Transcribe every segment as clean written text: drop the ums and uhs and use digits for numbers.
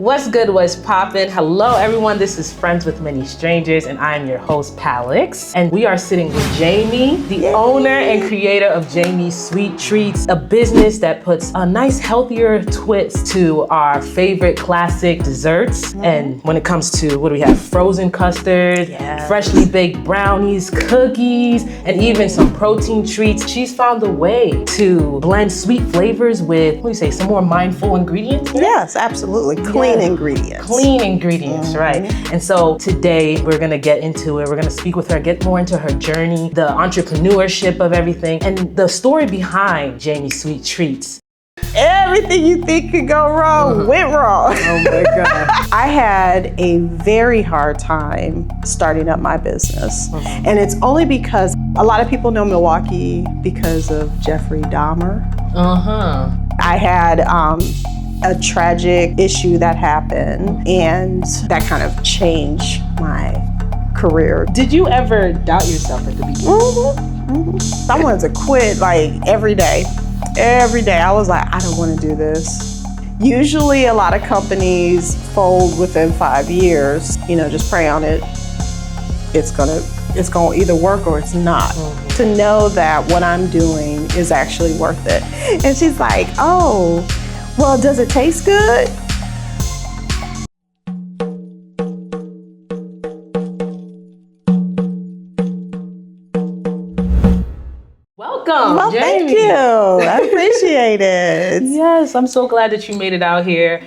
What's good, what's poppin'? Hello everyone, this is Friends with Many Strangers and I am your host, TheeLexxB. And we are sitting with Jami, the owner and creator of Jami's Sweet Treats, a business that puts a nice healthier twist to our favorite classic desserts. And when it comes to, what do we have? Frozen custard, freshly baked brownies, cookies, and even some protein treats. She's found a way to blend sweet flavors with, what do you say, some more mindful ingredients? Yes, absolutely. Clean ingredients. Clean ingredients, right? And so today we're gonna get into it. We're gonna speak with her, get more into her journey, the entrepreneurship of everything, and the story behind Jami's Sweet Treats. Everything you think could go wrong went wrong. Oh my God. I had a very hard time starting up my business. And it's only because a lot of people know Milwaukee because of Jeffrey Dahmer. I had a tragic issue that happened, and that kind of changed my career. Did you ever doubt yourself at the beginning? I wanted to quit like every day. Every day I was like, I don't want to do this. Usually a lot of companies fold within 5 years. You know, just pray on it. It's gonna either work or it's not. To know that what I'm doing is actually worth it. And she's like, oh, well, does it taste good? Welcome, Well, Jami. thank you. I appreciate it. Yes, I'm so glad that you made it out here.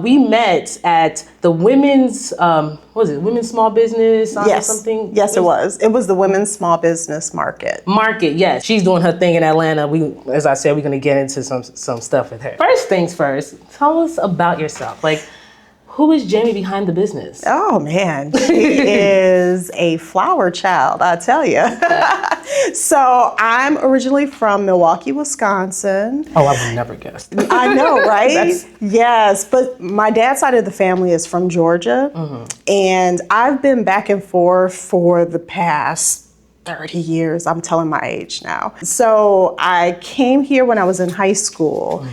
We met at the women's, what was it, Women's Small Business or something? Yes, it was. It was the Women's Small Business Market. Yes. She's doing her thing in Atlanta. As I said, we're gonna get into some stuff with her. First things first, tell us about yourself. Like, who is Jami behind the business? Oh man, she is a flower child, I tell you. So I'm originally from Milwaukee, Wisconsin. Oh, I would never guess. I know, right? Yes, but my dad's side of the family is from Georgia. And I've been back and forth for the past 30 years. I'm telling my age now. So I came here when I was in high school.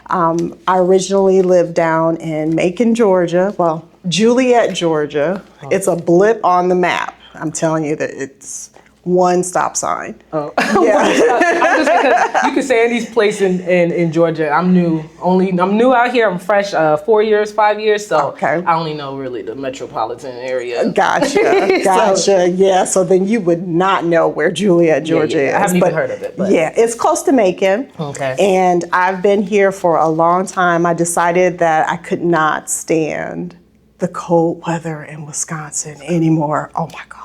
I originally lived down in Macon, Georgia. Well, Juliet, Georgia. It's a blip on the map. I'm telling you that it's one stop sign. Oh, yeah. I'm just because you could say any place in Georgia. I'm new out here. I'm fresh. 4 years, 5 years. So I only know really the metropolitan area. Gotcha. Yeah. So then you would not know where Juliet, Georgia is. I haven't even heard of it. But. Yeah, it's close to Macon. Okay. And I've been here for a long time. I decided that I could not stand the cold weather in Wisconsin anymore. Oh my God.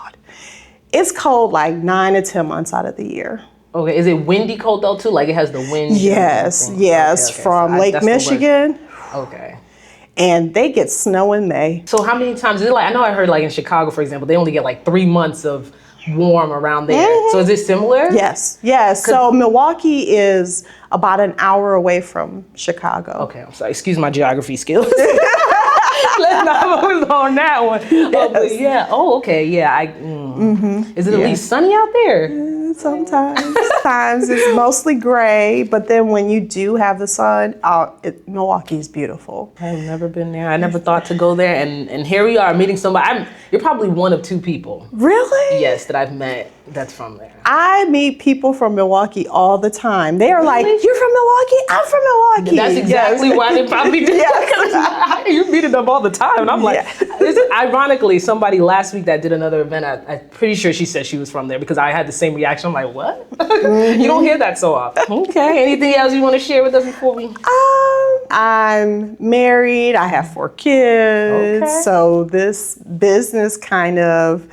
It's cold like 9 to 10 months out of the year. Okay, is it windy cold though too? Like it has the wind? Yes, okay. From so Lake Michigan. Okay. And they get snow in May. So how many times is it like, I know I heard like in Chicago, for example, they only get like 3 months of warm around there. So is it similar? Yes. So Milwaukee is about an hour away from Chicago. Okay, I'm sorry, excuse my geography skills. Let's not move on that one. Yes. Is it at least sunny out there? Sometimes it's mostly gray, but then when you do have the sun, Milwaukee's beautiful. I've never been there. I never thought to go there, and here we are meeting somebody. You're probably one of 2 people. Really? Yes, that I've met that's from there. I meet people from Milwaukee all the time. They are like, "You're from Milwaukee? I'm from Milwaukee." That's exactly why they probably do. You meeting them all the time, and I'm like, ironically, somebody last week that did another event, I'm pretty sure she said she was from there because I had the same reaction. I'm like, what? You don't hear that so often. Okay. Anything else you want to share with us before we? I'm married. I have 4 kids. Okay. So this business kind of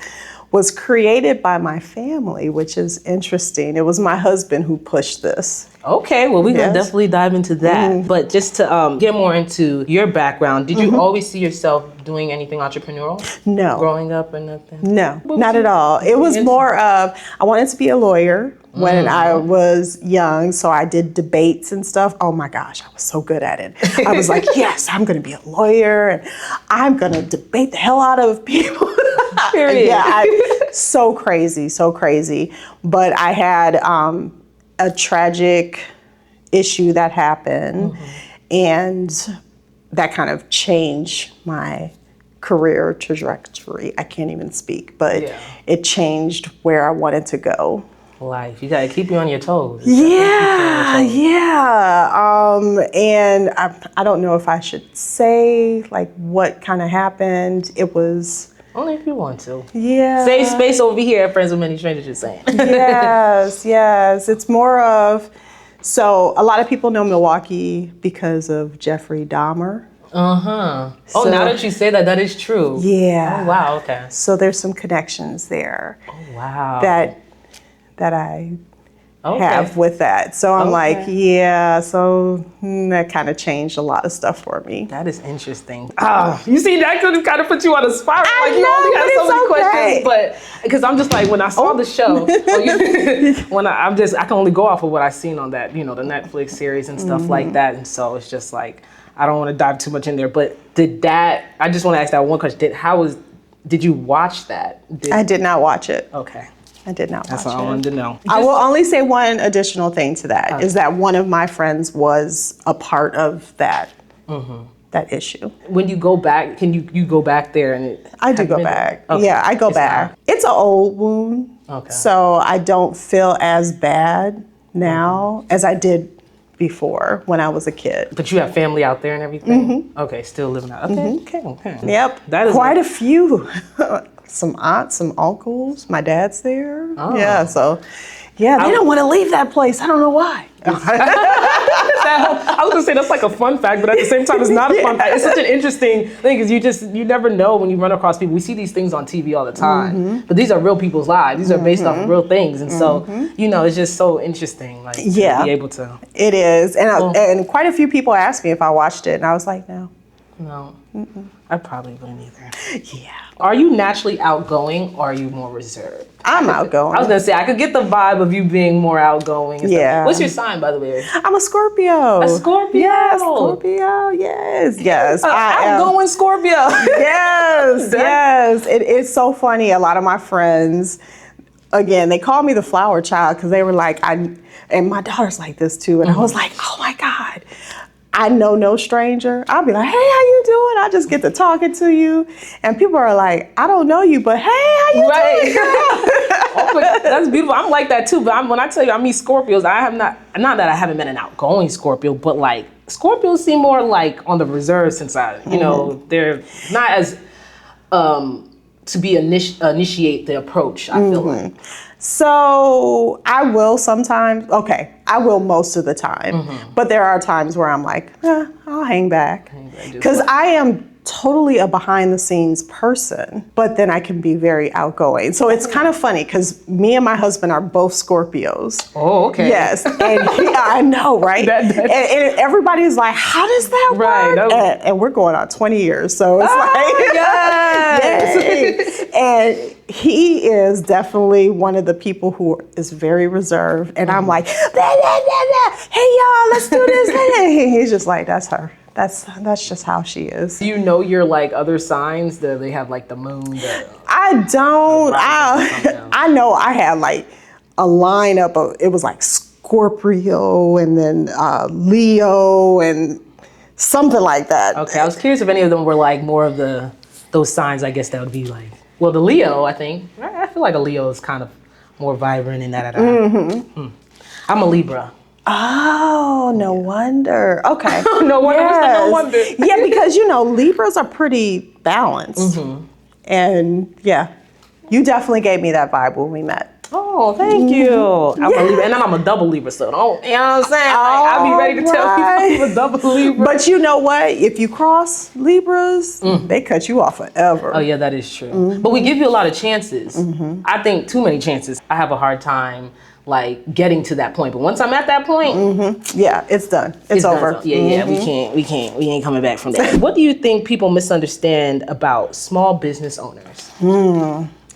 was created by my family, which is interesting. It was my husband who pushed this. Okay, well, we're gonna definitely dive into that. But just to get more into your background, did you always see yourself doing anything entrepreneurial? No. Growing up or nothing? No, not at all. It was more of, I wanted to be a lawyer when I was young, so I did debates and stuff. Oh my gosh, I was so good at it. I was like, yes, I'm gonna be a lawyer and I'm gonna debate the hell out of people. Period. So crazy. But I had a tragic issue that happened, and that kind of changed my career trajectory. I can't even speak, but it changed where I wanted to go. Life. You gotta keep you on your toes. And I don't know if I should say like what kind of happened. It was only if you want to. Yeah. Safe space over here at Friends with Many Strangers, just saying. Yes. It's more of, so a lot of people know Milwaukee because of Jeffrey Dahmer. Oh, now that you say that, that is true. Yeah. Oh, wow, okay. So there's some connections there. Oh, wow. That I have with that. So I'm like, so that kind of changed a lot of stuff for me. That is interesting. You see, that could kind of put you on a spiral. I like you know, only have so many okay. questions, but because I'm just like, when I saw the show, I can only go off of what I've seen on that, you know, the Netflix series and stuff like that. And so it's just like, I don't want to dive too much in there, but I just want to ask that one question. Did you watch that? I did not watch it. Okay. I did not watch it. That's all I wanted to know. I will only say one additional thing to that, is that one of my friends was a part of that that issue. When you go back, can you go back there? I do go back. Okay. Yeah, I go back. It's an old wound, so I don't feel as bad now as I did before when I was a kid. But you have family out there and everything? Okay, still living out. Okay. Yep, that is quite a few. Some aunts, some uncles. My dad's there. Yeah, so they don't want to leave that place. I don't know why. I was gonna say that's like a fun fact, but at the same time, it's not a fun fact. It's such an interesting thing because you never know when you run across people. We see these things on TV all the time, but these are real people's lives. These are based off of real things, and so it's just so interesting. Like to be able to. It is, and quite a few people asked me if I watched it, and I was like, no. I probably wouldn't either. Yeah. Are you naturally outgoing or are you more reserved? I'm outgoing. I was gonna say I could get the vibe of you being more outgoing. Yeah. What's your sign, by the way? I'm a Scorpio. A Scorpio. Yes, Scorpio. Yes. Outgoing Scorpio. Yes. It is so funny. A lot of my friends, again, they call me the flower child because they were like, and my daughter's like this too, and I was like, oh my God. I know no stranger. I'll be like, hey, how you doing? I just get to talking to you. And people are like, I don't know you, but hey, how you doing, girl? But that's beautiful. I'm like that too. But when I tell you I meet Scorpios, I have not that I haven't met an outgoing Scorpio, but like Scorpios seem more like on the reserved side. You know, they're not as to be initiate the approach, I feel like. So I will sometimes, I will most of the time, but there are times where I'm like, I'll hang back. Because I am totally a behind the scenes person, but then I can be very outgoing. So it's kind of funny because me and my husband are both Scorpios. Oh, okay. Yes, and I know, right? And everybody's like, how does that work? And we're going on 20 years, so it's yes. And he is definitely one of the people who is very reserved, and I'm like, blah, blah, blah, blah. Hey y'all, let's do this. He's just like, that's her. That's just how she is. Do you know your like other signs that they have like the moon? I don't. I know I had like a lineup of, it was like Scorpio and then Leo and something like that. Okay, I was curious if any of them were like more of those signs. I guess that would be like, well, the Leo. I feel like a Leo is kind of more vibrant in that. I'm a Libra. Oh, no wonder. Okay. No wonder. Yes. No wonder. Yeah, because Libras are pretty balanced. And you definitely gave me that vibe when we met. Oh, thank you. I'm a Libra, and then I'm a double Libra, so don't, you know what I'm saying? I'll be ready to tell people I'm a double Libra. But you know what? If you cross Libras, they cut you off forever. Oh yeah, that is true. But we give you a lot of chances. I think too many chances. I have a hard time like getting to that point, but once I'm at that point, yeah, it's done. It's over. Done. Yeah, we ain't coming back from that. What do you think people misunderstand about small business owners?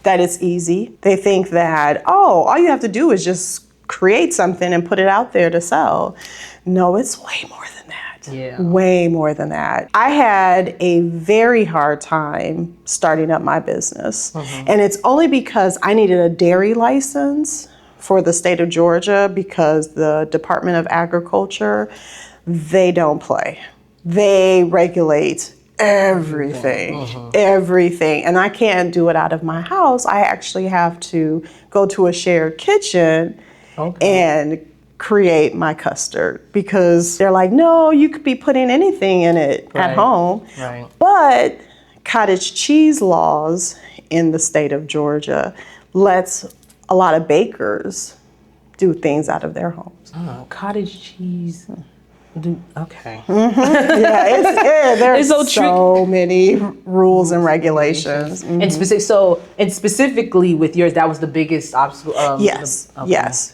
That it's easy. They think that, all you have to do is just create something and put it out there to sell. No, it's way more than that. Yeah. Way more than that. I had a very hard time starting up my business. And it's only because I needed a dairy license for the state of Georgia because the Department of Agriculture, they don't play. they regulate everything, everything. And I can't do it out of my house. I actually have to go to a shared kitchen and create my custard, because they're like, no, you could be putting anything in it at home. Right. But cottage cheese laws in the state of Georgia lets a lot of bakers do things out of their homes. Oh, cottage cheese. Okay. There's so many rules and regulations. And specifically with yours, that was the biggest obstacle. Yes.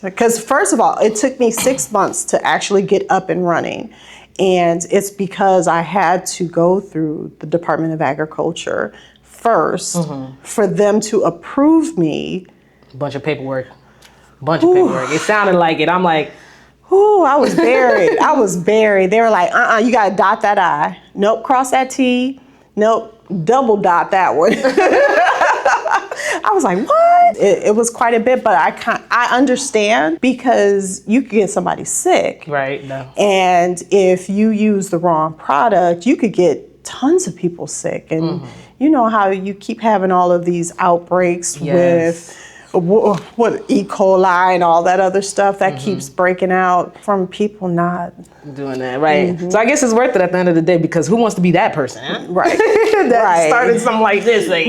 Because first of all, it took me 6 months to actually get up and running. And it's because I had to go through the Department of Agriculture first for them to approve me. Bunch of paperwork. It sounded like it. I'm like, ooh, I was buried. They were like, you got to dot that I. Nope, cross that T. Nope, double dot that one. I was like, what? It was quite a bit, but I understand, because you could get somebody sick. Right. No. And if you use the wrong product, you could get tons of people sick. And you know how you keep having all of these outbreaks with what E. coli and all that other stuff that keeps breaking out from people not doing that, right? So I guess it's worth it at the end of the day, because who wants to be that person, right? that started something like this, like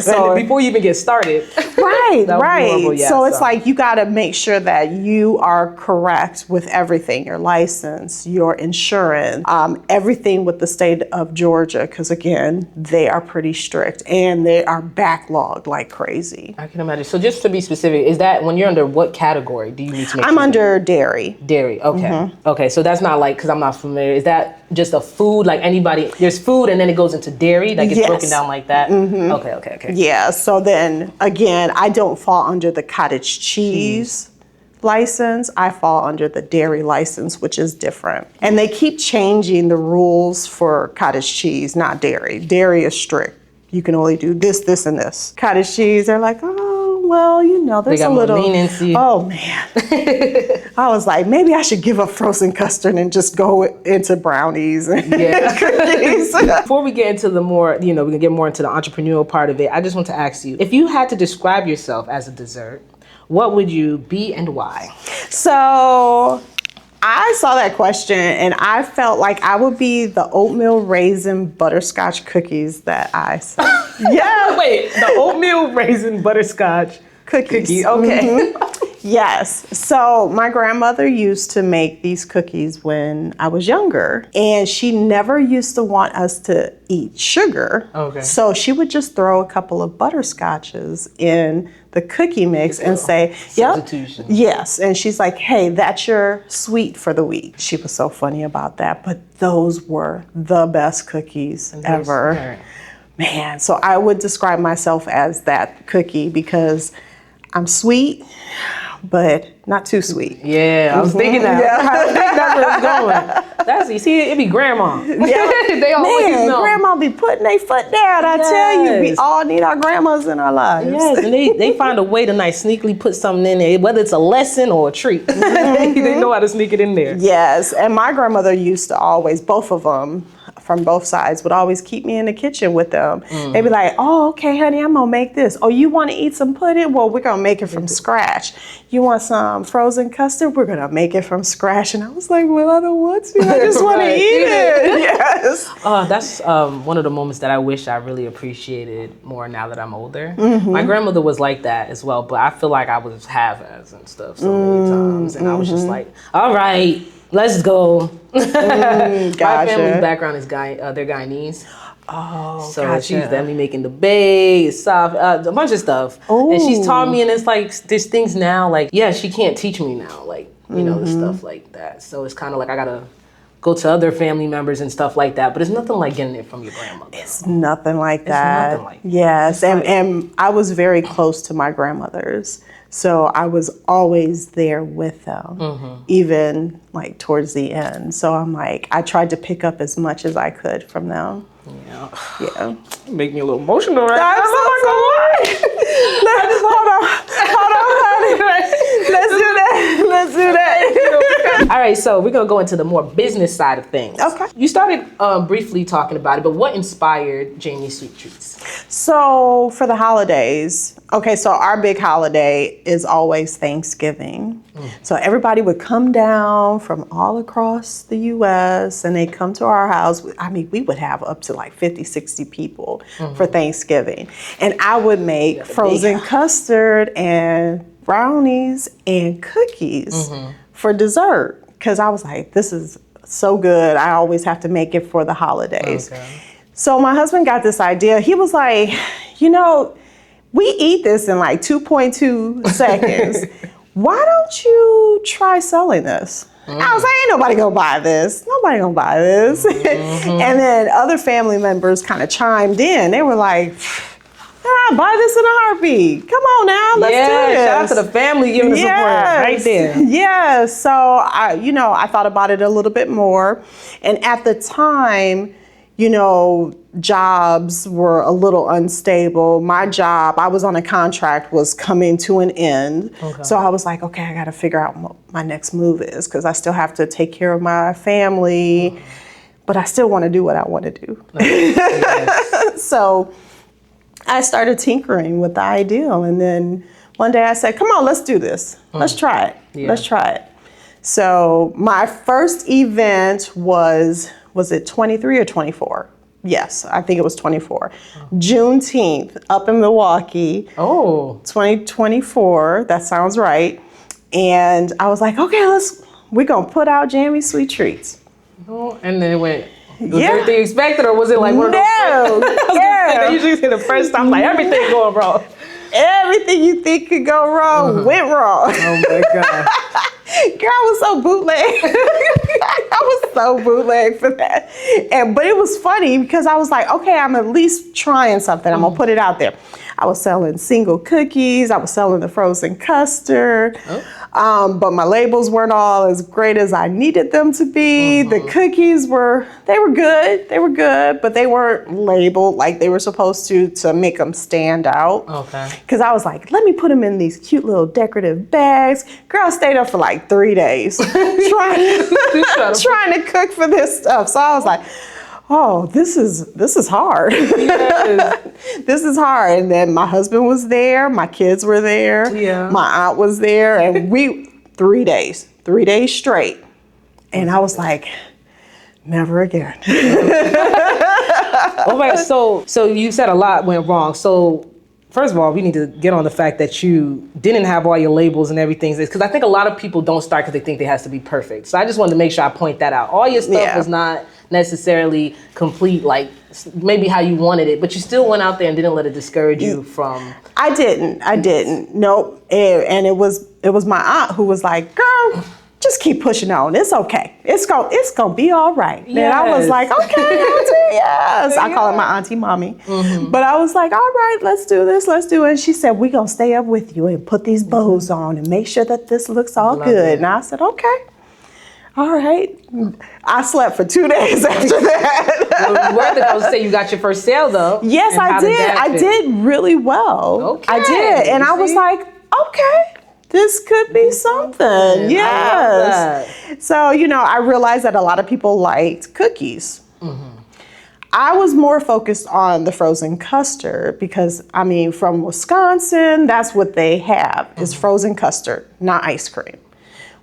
so before you even get started, right. Horrible, so it's like you got to make sure that you are correct with everything: your license, your insurance, everything with the state of Georgia, because again, they are pretty strict and they are backlogged like crazy. I can imagine. So just to be specific, is that when you're under what category do you need to make? I'm under dairy. Dairy, okay. Okay, so that's not like, because I'm not familiar, is that just a food, like anybody, there's food and then it goes into dairy, like it's broken down like that? Okay. Yeah, so then again, I don't fall under the cottage cheese license. I fall under the dairy license, which is different. And they keep changing the rules for cottage cheese, not dairy. Dairy is strict. You can only do this, this, and this. Cottage cheese, they're like, oh, well, you know, there's a little leniency. Oh man. I was like, maybe I should give up frozen custard and just go into brownies and cookies. Before we get into the more, we can get more into the entrepreneurial part of it, I just want to ask you, if you had to describe yourself as a dessert, what would you be and why? So I saw that question and I felt like I would be the oatmeal raisin butterscotch cookies that I saw. Wait, the oatmeal raisin butterscotch cookies. Okay. Yes. So my grandmother used to make these cookies when I was younger, and she never used to want us to eat sugar. Okay. So she would just throw a couple of butterscotches in the cookie mix and say, substitution. Yes. And she's like, hey, that's your sweet for the week. She was so funny about that, but those were the best cookies ever. Smart. Man, so I would describe myself as that cookie because I'm sweet, but not too sweet. Yeah, I was thinking that. I was thinking that's where it's going. That's, you see, it be grandma. They always know. Grandma be putting their foot down. I tell you, we all need our grandmas in our lives. Yes, and they find a way to sneakily put something in there, whether it's a lesson or a treat. They know how to sneak it in there. Yes, and my grandmother used to always, both of them, from both sides, would always keep me in the kitchen with them. They'd be like, oh, okay, honey, I'm gonna make this. Oh, you wanna eat some pudding? Well, we're gonna make it from scratch. You want some frozen custard? We're gonna make it from scratch. And I was like, well, I don't want to. I just wanna eat it. Yes. That's one of the moments that I wish I really appreciated more now that I'm older. My grandmother was like that as well, but I feel like I was half-ass and stuff so many times. And I was just like, all right, let's go. My family's background is they're Guyanese. Oh, so gotcha. she's definitely making the bae, soft, a bunch of stuff. Ooh. And she's taught me, and it's like, there's things now, like, she can't teach me now, like, you know, the stuff like that. So it's kind of like I gotta go to other family members and stuff like that. But it's nothing like getting it from your grandmother. It's nothing like that. It's nothing like that. Yes, and I was very close to my grandmothers. So I was always there with them, even like towards the end. So I'm like, I tried to pick up as much as I could from them. Yeah. Make me a little emotional right now. Hold on, honey. Let's do that. All right, so we're gonna go into the more business side of things. Okay. You started briefly talking about it, but what inspired Jami's Sweet Treats? So for the holidays, okay, so our big holiday is always Thanksgiving. So everybody would come down from all across the US and they come to our house. I mean, we would have up to like 50, 60 people for Thanksgiving. And I would make frozen custard and brownies and cookies for dessert. Because I was like, this is so good. I always have to make it for the holidays. Okay. So my husband got this idea. He was like, you know, we eat this in like 2.2 seconds. Why don't you try selling this? I was like, ain't nobody gonna buy this. Nobody gonna buy this. And then other family members kind of chimed in. They were like, buy this in a heartbeat. Come on now, let's do this. Shout out to the family giving the support right there. Yeah, so I thought about it a little bit more. And at the time, you know, jobs were a little unstable. My job, I was on a contract, was coming to an end. Okay. So I was like, okay, I got to figure out what my next move is because I still have to take care of my family, but I still want to do what I want to do. Yes. So I started tinkering with the ideal. And then one day I said, come on, let's do this. Let's try it. Yeah. Let's try it. So my first event was it 23 or 24? Yes, I think it was 24. Juneteenth up in Milwaukee. Oh. 2024, that sounds right. And I was like, okay, we're gonna put out Jami Sweet Treats. Oh, and then it went, was everything you expected, or was it like one of those? They usually say the first time, like everything going wrong. Everything you think could go wrong went wrong. Oh my God. Girl, I was so bootleg. I was so bootleg for that. But it was funny because I was like, okay, I'm at least trying something. I'm gonna put it out there. I was selling single cookies. I was selling the frozen custard. But my labels weren't all as great as I needed them to be. The cookies were good. They were good, but they weren't labeled like they were supposed to make them stand out. Okay. Because I was like, let me put them in these cute little decorative bags. Girl, I stayed up for like 3 days trying to cook for this stuff. So I was like, oh, this is hard. Yes. This is hard. And then my husband was there, my kids were there, my aunt was there, and 3 days straight. And I was like, never again. Oh my, so you said a lot went wrong. So first of all, we need to get on the fact that you didn't have all your labels and everything. Because I think a lot of people don't start because they think it has to be perfect. So I just wanted to make sure I point that out. All your stuff was not necessarily complete, like maybe how you wanted it, but you still went out there and didn't let it discourage you from. I didn't. Nope. And it was my aunt who was like, girl, just keep pushing on. It's okay. It's gonna be all right. Yes. And I was like, okay, auntie, yes. I call her my auntie mommy. But I was like, all right, let's do this, let's do it. And she said, we're gonna stay up with you and put these bows on and make sure that this looks all good. And I said, okay. All right. I slept for 2 days after that. Well, you were supposed to say you got your first sale, though. Yes, I did. I did really well. Okay. I did. And I was like, okay, this could be something. Yes. So, I realized that a lot of people liked cookies. I was more focused on the frozen custard because, from Wisconsin, that's what they have is frozen custard, not ice cream.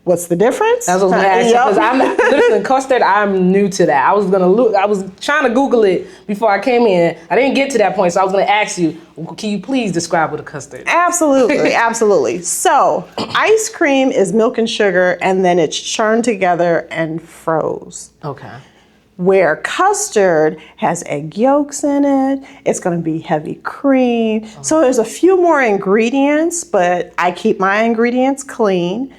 What's the difference? That's what I was going to ask you, because listen, custard, I'm new to that. I was trying to Google it before I came in. I didn't get to that point, so I was going to ask you, can you please describe what a custard is? Absolutely, absolutely. So, ice cream is milk and sugar, and then it's churned together and froze. Okay. Where custard has egg yolks in it, it's gonna be heavy cream. So there's a few more ingredients, but I keep my ingredients clean.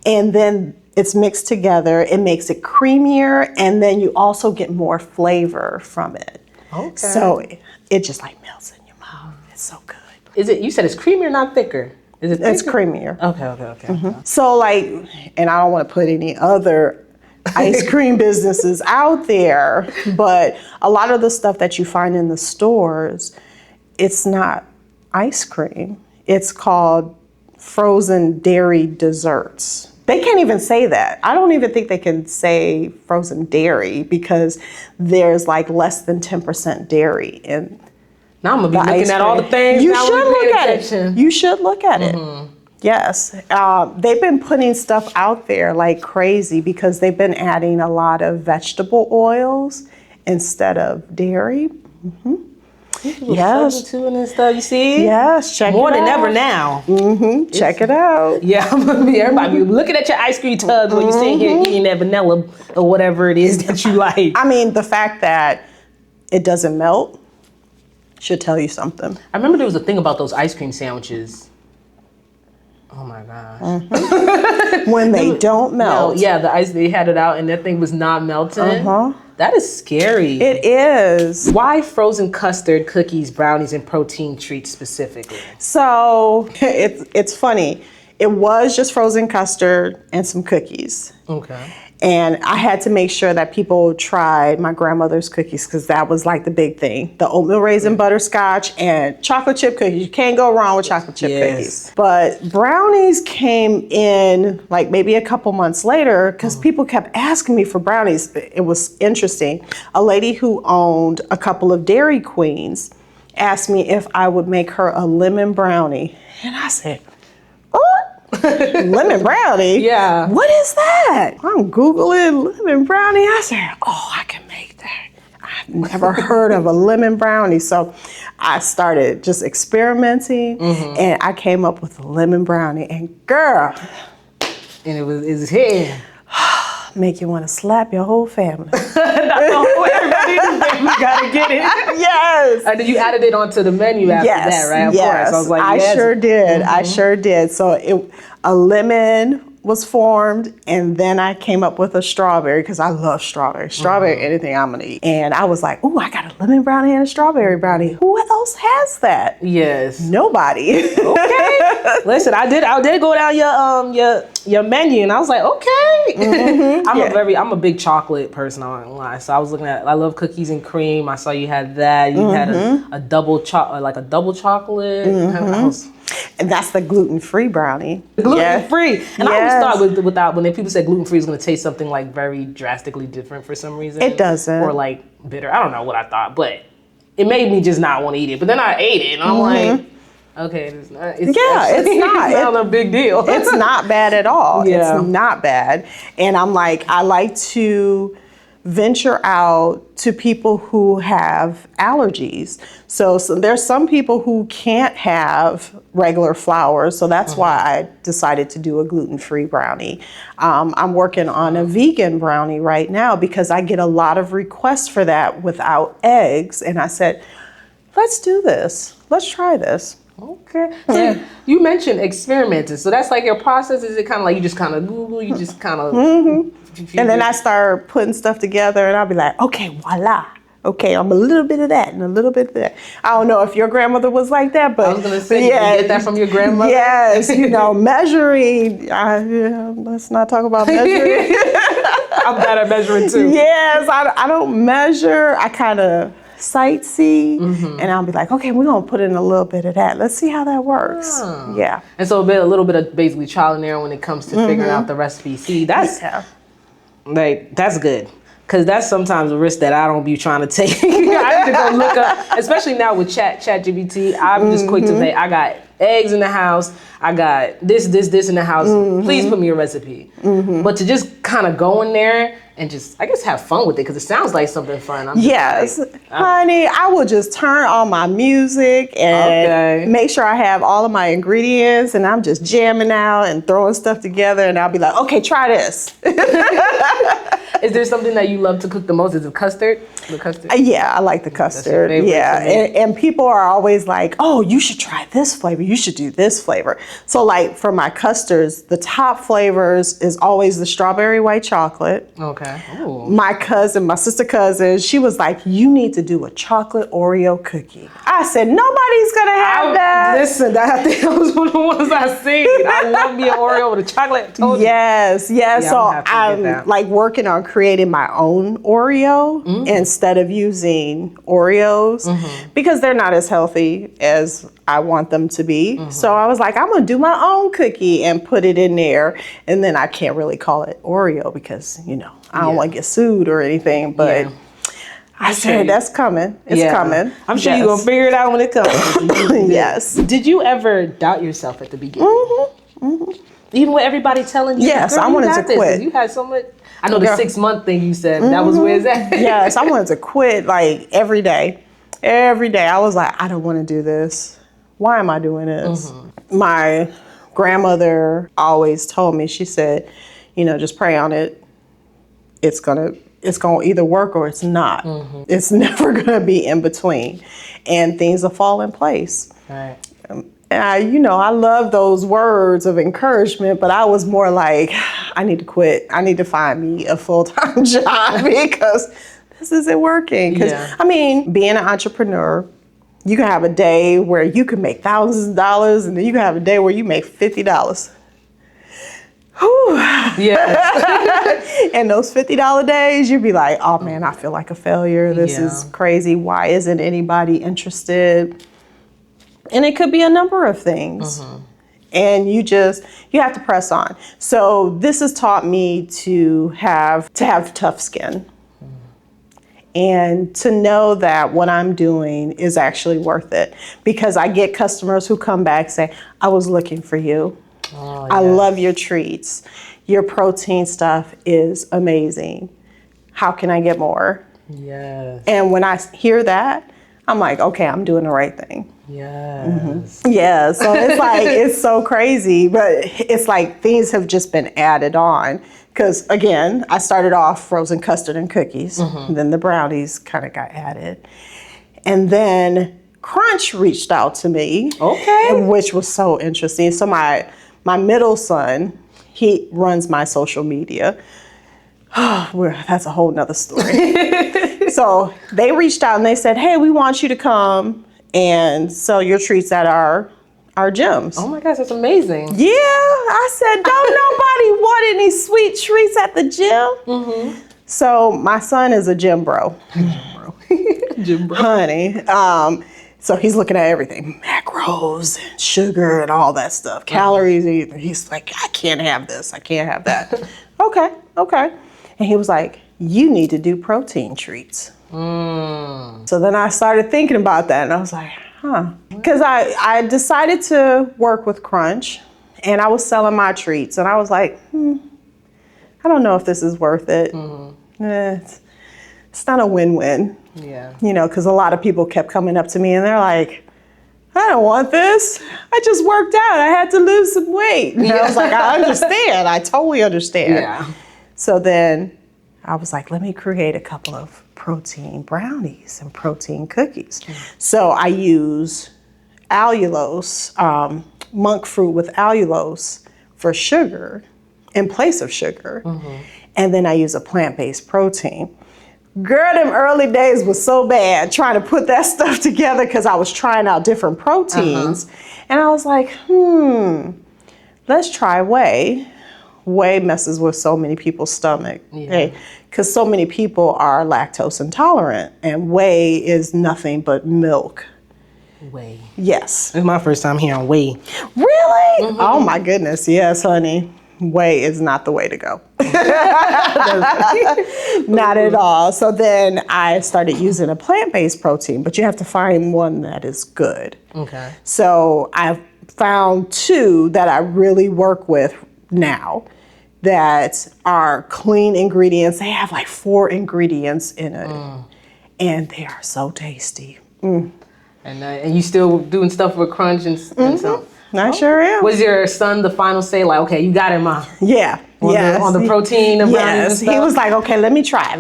And then it's mixed together. It makes it creamier, and then you also get more flavor from it. Okay. So it just like melts in your mouth. It's so good. You said it's creamier, not thicker? Is it thicker? It's creamier. Okay. So and I don't wanna put any other ice cream businesses out there, but a lot of the stuff that you find in the stores, it's not ice cream. It's called frozen dairy desserts. They can't even say that. I don't even think they can say frozen dairy because there's like less than 10% dairy in. Now I'm gonna be looking at all the things. You should look at it. You should look at it. Yes. They've been putting stuff out there like crazy because they've been adding a lot of vegetable oils instead of dairy. Yes. Substituting and stuff, you see? Yes, check More it than out. ever now. Check it out. Yeah, everybody be looking at your ice cream tubs when you're sitting here eating that vanilla or whatever it is that you like. I mean, the fact that it doesn't melt should tell you something. I remember there was a thing about those ice cream sandwiches. Oh my gosh. When they don't melt. Yeah, the ice, they had it out and that thing was not melting. That is scary. It is. Why frozen custard, cookies, brownies, and protein treats specifically? So it's funny. It was just frozen custard and some cookies. Okay. And I had to make sure that people tried my grandmother's cookies because that was like the big thing. The oatmeal raisin butterscotch and chocolate chip cookies. You can't go wrong with chocolate chip cookies. But brownies came in like maybe a couple months later because people kept asking me for brownies. It was interesting. A lady who owned a couple of Dairy Queens asked me if I would make her a lemon brownie. And I said, lemon brownie? Yeah. What is that? I'm Googling lemon brownie. I said, oh, I can make that. I've never heard of a lemon brownie. So I started just experimenting and I came up with a lemon brownie. And girl. And it's here. Make you want to slap your whole family. Everybody in the family gotta get it. Yes. And then you added it onto the menu after that, right? Of course. I was like, I sure did. I sure did. So a lemon was formed, and then I came up with a strawberry because I love strawberry. Strawberry, anything I'm gonna eat. And I was like, ooh, I got a lemon brownie and a strawberry brownie. Who else has that? Yes. Nobody. Okay. Listen, I did go down your menu, and I was like, okay. I'm a big chocolate person. I'm not gonna lie. So I was looking at. I love cookies and cream. I saw you had that. You had a double chocolate. And that's the gluten-free brownie. Gluten-free. And I always thought without when people said gluten-free is going to taste something like very drastically different for some reason. It doesn't. Or like bitter. I don't know what I thought, but it made me just not want to eat it. But then I ate it and I'm like, okay, it's not. It's not a big deal. It's not bad at all. Yeah. It's not bad. And I'm like, I like to venture out to people who have allergies. So there's some people who can't have regular flour. So that's why I decided to do a gluten-free brownie. I'm working on a vegan brownie right now because I get a lot of requests for that without eggs. And I said, let's do this. Let's try this. Okay. So you mentioned experimenting. So that's like your process? Is it kind of like you just kind of Google, you just kind of... And then I start putting stuff together and I'll be like, okay, voila. Okay, I'm a little bit of that and a little bit of that. I don't know if your grandmother was like that, but... I was going to say, you get that from your grandmother? Yes, measuring. Let's not talk about measuring. I'm bad at measuring too. Yes, I don't measure. I kind of sightsee and I'll be like, okay, we're going to put in a little bit of that. Let's see how that works. Yeah. And so a little bit of basically trial and error when it comes to figuring out the recipe. See, that's good. Because that's sometimes a risk that I don't be trying to take. I need to go look up, especially now with ChatGPT. I'm just quick to say, I got eggs in the house. I got this in the house. Please put me a recipe. But to just kind of go in there and just, I guess, have fun with it because it sounds like something fun. Honey, I will just turn on my music and make sure I have all of my ingredients and I'm just jamming out and throwing stuff together and I'll be like, okay, try this. Is there something that you love to cook the most? Is it custard? The custard? Yeah, I like the custard. Yeah, and people are always like, oh, you should try this flavor. You should do this flavor. So like for my custards, the top flavors is always the strawberry white chocolate. Okay. Ooh. My sister cousin, she was like, you need to do a chocolate Oreo cookie. I said, nobody's gonna have that. Listen, I think that was one of the ones I seen. I love me an Oreo with a chocolate. Yes. So I'm like working on creating my own Oreo. And instead of using Oreos because they're not as healthy as I want them to be. So I was like, I'm gonna do my own cookie and put it in there. And then I can't really call it Oreo because, you know, I don't want to get sued or anything, but I said, that's coming. It's coming. I'm sure you're going to figure it out when it comes. Yes. Did you ever doubt yourself at the beginning? Even with everybody telling you, yes, I wanted to quit. You had so much. I know the 6-month thing you said, that was where it's at. Yes, I wanted to quit like every day. Every day. I was like, I don't want to do this. Why am I doing this? My grandmother always told me, she said, you know, just pray on it. It's gonna either work or it's not. It's never gonna be in between, and things will fall in place. Right. And I love those words of encouragement, but I was more like, I need to quit. I need to find me a full-time job because this isn't working. Because I mean, being an entrepreneur, you can have a day where you can make thousands of dollars, and then you can have a day where you make $50. Whew. Yes. And those $50 days, you'd be like, oh man, I feel like a failure. This is crazy. Why isn't anybody interested? And it could be a number of things. And you have to press on. So this has taught me to have tough skin. And to know that what I'm doing is actually worth it. Because I get customers who come back say, I was looking for you. Oh, I love your treats. Your protein stuff is amazing. How can I get more? Yes. And when I hear that, I'm like, okay, I'm doing the right thing. Yes. Yeah, so it's like, it's so crazy, but it's like things have just been added on. Because again, I started off frozen custard and cookies, and then the brownies kind of got added. And then Crunch reached out to me, which was so interesting. So my middle son, he runs my social media. That's a whole nother story. So they reached out and they said, hey, we want you to come and sell your treats at our gyms. Oh my gosh, that's amazing. Yeah, I said, don't nobody want any sweet treats at the gym. So my son is a gym bro. Gym bro. Honey. So he's looking at everything, macros and sugar and all that stuff, calories. He's like, I can't have this, I can't have that. Okay. And he was like, you need to do protein treats. So then I started thinking about that and I was like, because I decided to work with Crunch and I was selling my treats and I was like, I don't know if this is worth it. It's not a win-win. Yeah. You know, because a lot of people kept coming up to me and they're like, I don't want this. I just worked out. I had to lose some weight. And I was like, I understand. I totally understand. Yeah. So then I was like, let me create a couple of protein brownies and protein cookies. So I use allulose, monk fruit with allulose for sugar in place of sugar. And then I use a plant-based protein. Girl, them early days was so bad trying to put that stuff together because I was trying out different proteins. And I was like, let's try whey. Whey messes with so many people's stomach. Because so many people are lactose intolerant and whey is nothing but milk. Whey. Yes. It's my first time hearing whey. Really? Oh my goodness. Yes, honey. Whey is not the way to go. Not at all. So then I started using a plant-based protein, but you have to find one that is good. Okay. So I've found 2 that I really work with now that are clean ingredients. They have like 4 ingredients in it, and they are so tasty. And you still doing stuff with Crunch and stuff? I sure am. Was your son the final say, like, okay, you got it, Mom? Yeah. On the protein and brownies and stuff? He was like, okay, let me try.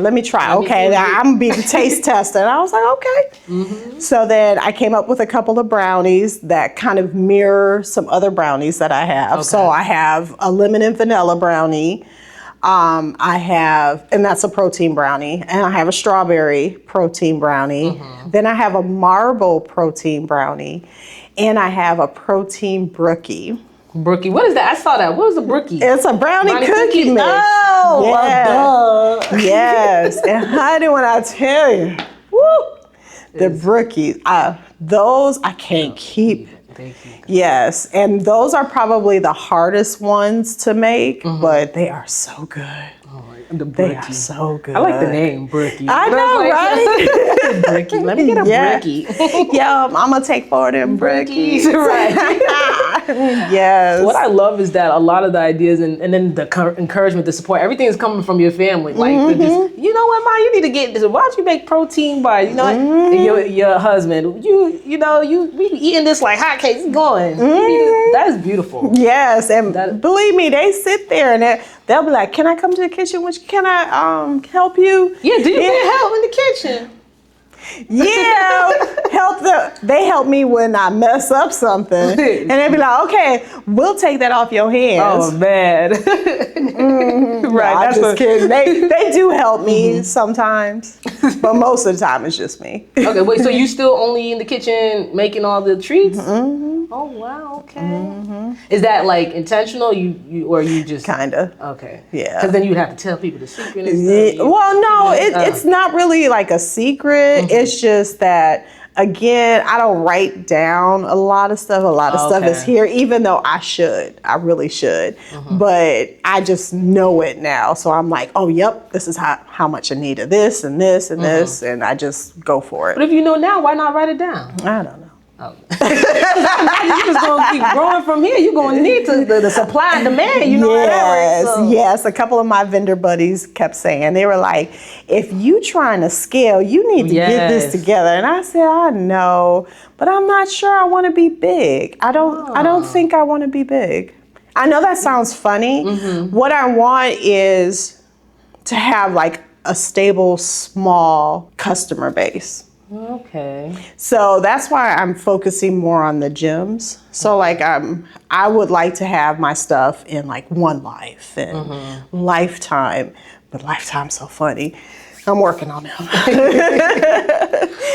Okay, I'm gonna be the taste tester. And I was like, okay. So then I came up with a couple of brownies that kind of mirror some other brownies that I have. So I have a lemon and vanilla brownie. And that's a protein brownie. And I have a strawberry protein brownie. Then I have a marble protein brownie. And I have a protein brookie. Brookie. What is that? I saw that. What was a brookie? It's a brownie cookie mix. Oh, yeah. Yes. And honey, when I tell you, woo, the brookies, those I can't keep. Thank you. Yes, and those are probably the hardest ones to make, but they are so good. Oh, the They are so good. I like the name Brookie. I know, right? Brookie. Let me get a brookie. Yeah, I'm gonna take 4 of them brookies. Right. Yes. What I love is that a lot of the ideas and then the encouragement, the support, everything is coming from your family. Like, just, you know what, Ma, you need to get this. Why don't you make protein bars? You know what? And your husband, you know, we eating this like hotcakes. Going. That is beautiful. Yes, and believe me, they sit there and they'll be like, "Can I come to the kitchen? Can I help you?" Yeah, do you need help in the kitchen? Yeah, they help me when I mess up something, and they be like, "Okay, we'll take that off your hands." Oh man, right? I'm just kidding. They do help me sometimes, but most of the time it's just me. Okay, wait. So you still only in the kitchen making all the treats? Oh wow. Okay. Is that like intentional? You or you just kinda? Okay. Yeah. Because then you'd have to tell people the secret and stuff. Well, no, it's not really like a secret. It's just that, again, I don't write down a lot of stuff. A lot of stuff is here, even though I really should. But I just know it now. So I'm like, oh, yep, this is how much I need of this and this and this. And I just go for it. But if you know now, why not write it down? I don't know. Oh. You're just gonna keep growing from here. You're gonna need the supply and demand. You know Yes, that, right? yes. A couple of my vendor buddies kept saying, they were like, if you trying to scale, you need to get this together. And I said, I know, but I'm not sure I want to be big. I don't think I want to be big. I know that sounds funny. What I want is to have like a stable, small customer base. Okay. So that's why I'm focusing more on the gyms. So like I would like to have my stuff in like One Life and Lifetime, but Lifetime's so funny. I'm working on them.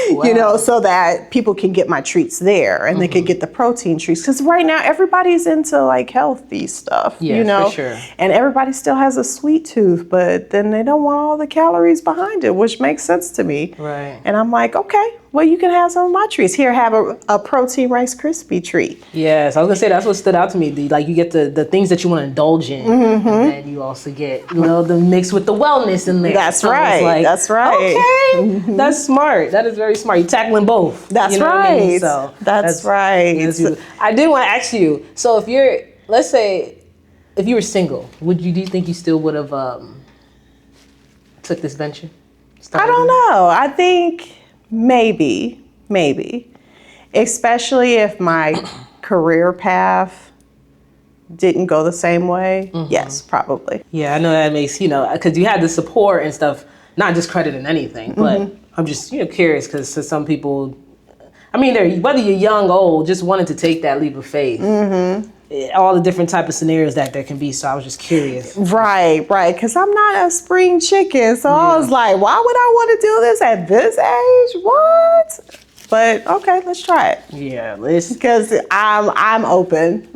You know, so that people can get my treats there and they can get the protein treats. Because right now everybody's into like healthy stuff, Yeah, you know, for sure. And everybody still has a sweet tooth, but then they don't want all the calories behind it, which makes sense to me. Right. And I'm like, okay, well, you can have some of my treats. Here, have a protein Rice Krispie treat. Yes, I was gonna say that's what stood out to me. Like you get the things that you want to indulge in, and then you also get the mix with the wellness in there. That's so right. It's like, that's right. Okay, that's smart. That is very smart. You're tackling both. That's you know right. What I mean? So that's right. I did want to ask you. So if you're, let's say, if you were single, do you think you still would have took this venture? I don't know. I think maybe, especially if my career path didn't go the same way. Yes, probably. Yeah, I know that makes, because you had the support and stuff, not just credit in anything, but I'm just, curious because to some people, I mean, whether you're young, old, just wanted to take that leap of faith. All the different type of scenarios that there can be. So I was just curious. Right. Because I'm not a spring chicken. So I was like, why would I want to do this at this age? What? But okay, let's try it. Yeah, let's. Because I'm open.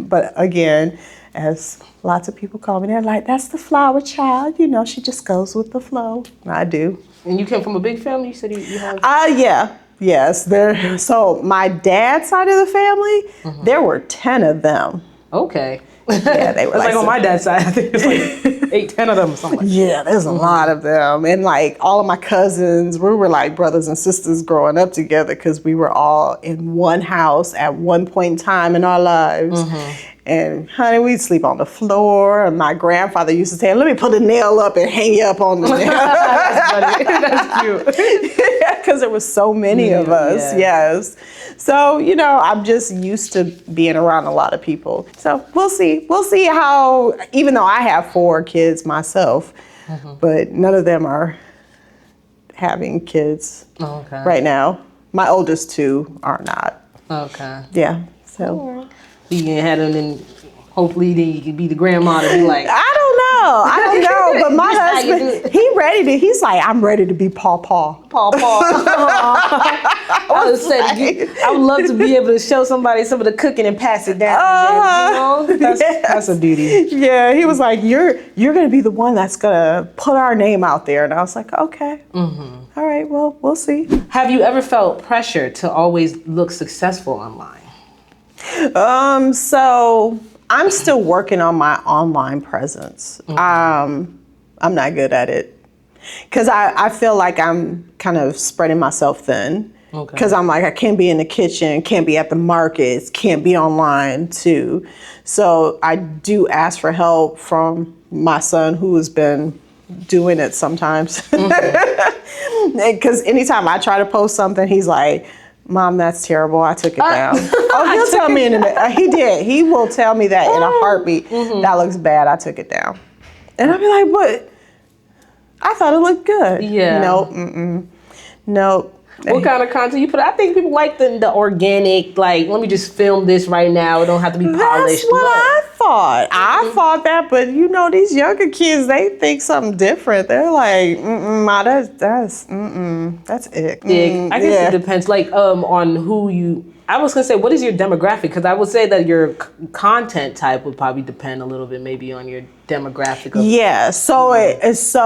But again, as lots of people call me, they're like, that's the flower child. She just goes with the flow. I do. And you came from a big family? You said you have? Yeah. Yes. So my dad's side of the family, there were 10 of them. Okay. Yeah, they were like on my dad's side, I think it's like 8, 10 of them or something like that. Yeah, there's a lot of them. And like all of my cousins, we were like brothers and sisters growing up together because we were all in one house at one point in time in our lives. And honey, we'd sleep on the floor. And my grandfather used to say, let me put a nail up and hang you up on the nail. That's funny. That's cute. Because there was so many of us, yes. So, I'm just used to being around a lot of people. So we'll see. We'll see how, even though I have 4 kids myself, but none of them are having kids right now. My oldest 2 are not. Okay. Yeah, so. You can have them and hopefully then you can be the grandma to be like. I don't know, but my husband, he's like, I'm ready to be Paw. Paw. Well, I would love to be able to show somebody some of the cooking and pass it down. That's a beauty. Yeah, he was like, you're going to be the one that's going to put our name out there. And I was like, okay. All right, well, we'll see. Have you ever felt pressure to always look successful online? So I'm still working on my online presence. I'm not good at it because I feel like I'm kind of spreading myself thin. Because I'm like, I can't be in the kitchen, can't be at the markets, can't be online too. So I do ask for help from my son, who has been doing it sometimes. Because anytime I try to post something, he's like, Mom, that's terrible. I took it down. He'll tell me in a minute. He did. He will tell me that in a heartbeat. That looks bad. I took it down. And I'll be like, but I thought it looked good. Yeah. Nope. Nope. What kind of content you put? I think people like the organic, like, let me just film this right now. It don't have to be polished. That's what I thought. I thought that, but these younger kids, they think something different. They're like, Ma, that's it. I guess it depends, like, on who you. I was gonna say, what is your demographic? Because I would say that your content type would probably depend a little bit, maybe on your demographic.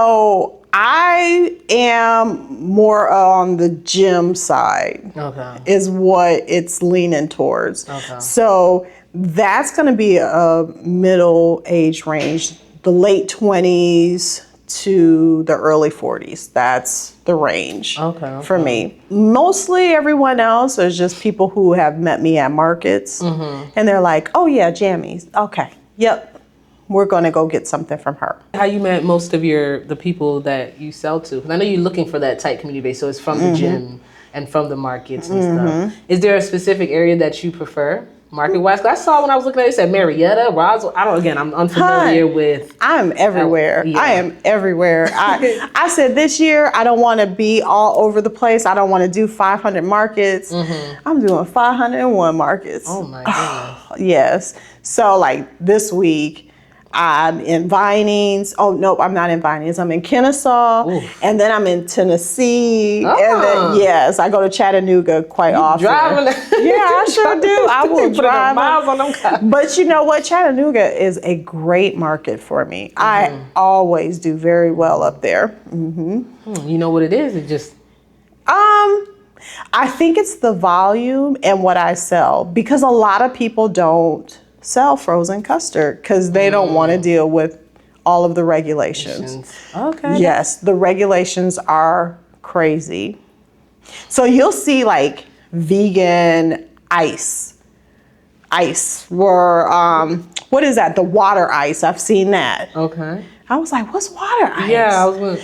So I am more on the gym side. Is what it's leaning towards. So that's going to be a middle age range, the late 20s to the early 40s. That's the range for me. Mostly everyone else is just people who have met me at markets and they're like, oh yeah, Jami's. Okay. Yep. We're going to go get something from her. How you met most of the people that you sell to? Because I know you're looking for that tight community base, so it's from the gym and from the markets and stuff. Is there a specific area that you prefer, market-wise? Because I saw when I was looking at it, it said Marietta, Roswell. I'm unfamiliar with. I'm everywhere. I am everywhere. I said this year, I don't want to be all over the place. I don't want to do 500 markets. I'm doing 501 markets. Oh my goodness. Yes. So like this week, I'm in Vinings. Oh, nope, I'm not in Vinings. I'm in Kennesaw. And then I'm in Tennessee. And then, yes, I go to Chattanooga quite often. Driving? Yeah, I sure do. I will drive. Miles on them cars. But you know what? Chattanooga is a great market for me. I always do very well up there. You know what it is? It just... I think it's the volume and what I sell. Because a lot of people don't sell frozen custard because they don't want to deal with all of the regulations. Yes, the regulations are crazy. So you'll see like vegan ice or what is that? The water ice. I've seen that. I was like, what's water ice?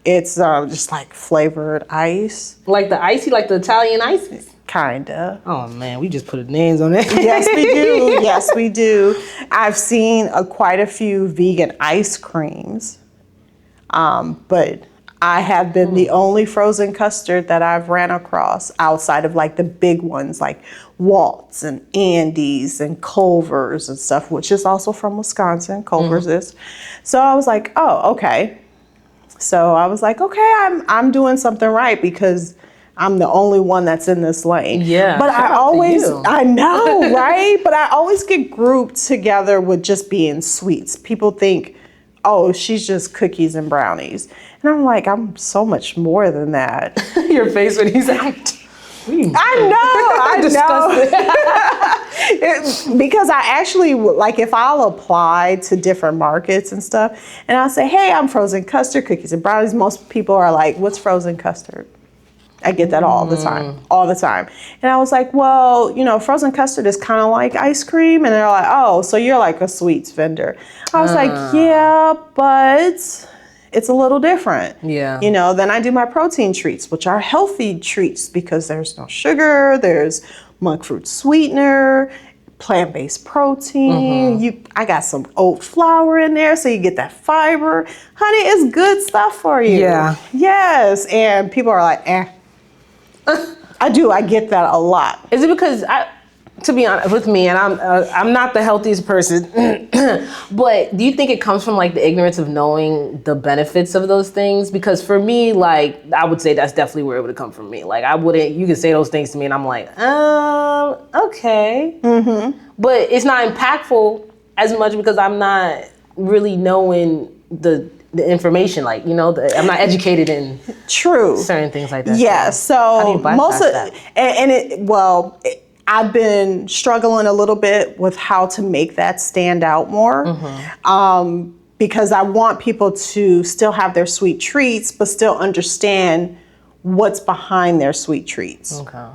It's just like flavored ice. Like the icy, like the Italian ices? Kinda. Oh man, we just put names on it. Yes, we do. Yes, we do. I've seen quite a few vegan ice creams, but I have been the only frozen custard that I've ran across outside of like the big ones like Waltz and Andes and Culver's and stuff, which is also from Wisconsin. Culver's is. So I was like, oh, okay. So I was like, okay, I'm doing something right because I'm the only one that's in this lane. Yeah. But I know, right? But I always get grouped together with just being sweets. People think, oh, she's just cookies and brownies. And I'm like, I'm so much more than that. Your face when he's out. I know. Because I actually, like if I'll apply to different markets and stuff, and I'll say, hey, I'm frozen custard, cookies and brownies. Most people are like, what's frozen custard? I get that all the time. And I was like, well, frozen custard is kind of like ice cream. And they're like, oh, so you're like a sweets vendor. I was like, yeah, but it's a little different. Yeah. Then I do my protein treats, which are healthy treats because there's no sugar, there's monk fruit sweetener, plant-based protein. I got some oat flour in there, so you get that fiber. Honey, it's good stuff for you. Yeah. Yes. And people are like, I do. I get that a lot. Is it because to be honest with me, and I'm not the healthiest person, but do you think it comes from like the ignorance of knowing the benefits of those things? Because for me, like, I would say that's definitely where it would have come from me. Like, you can say those things to me and I'm like, okay. Mm-hmm. But it's not impactful as much because I'm not really knowing the information, like, I'm not educated in certain things like that. Yeah, so most of I've been struggling a little bit with how to make that stand out more, because I want people to still have their sweet treats, but still understand what's behind their sweet treats. Okay.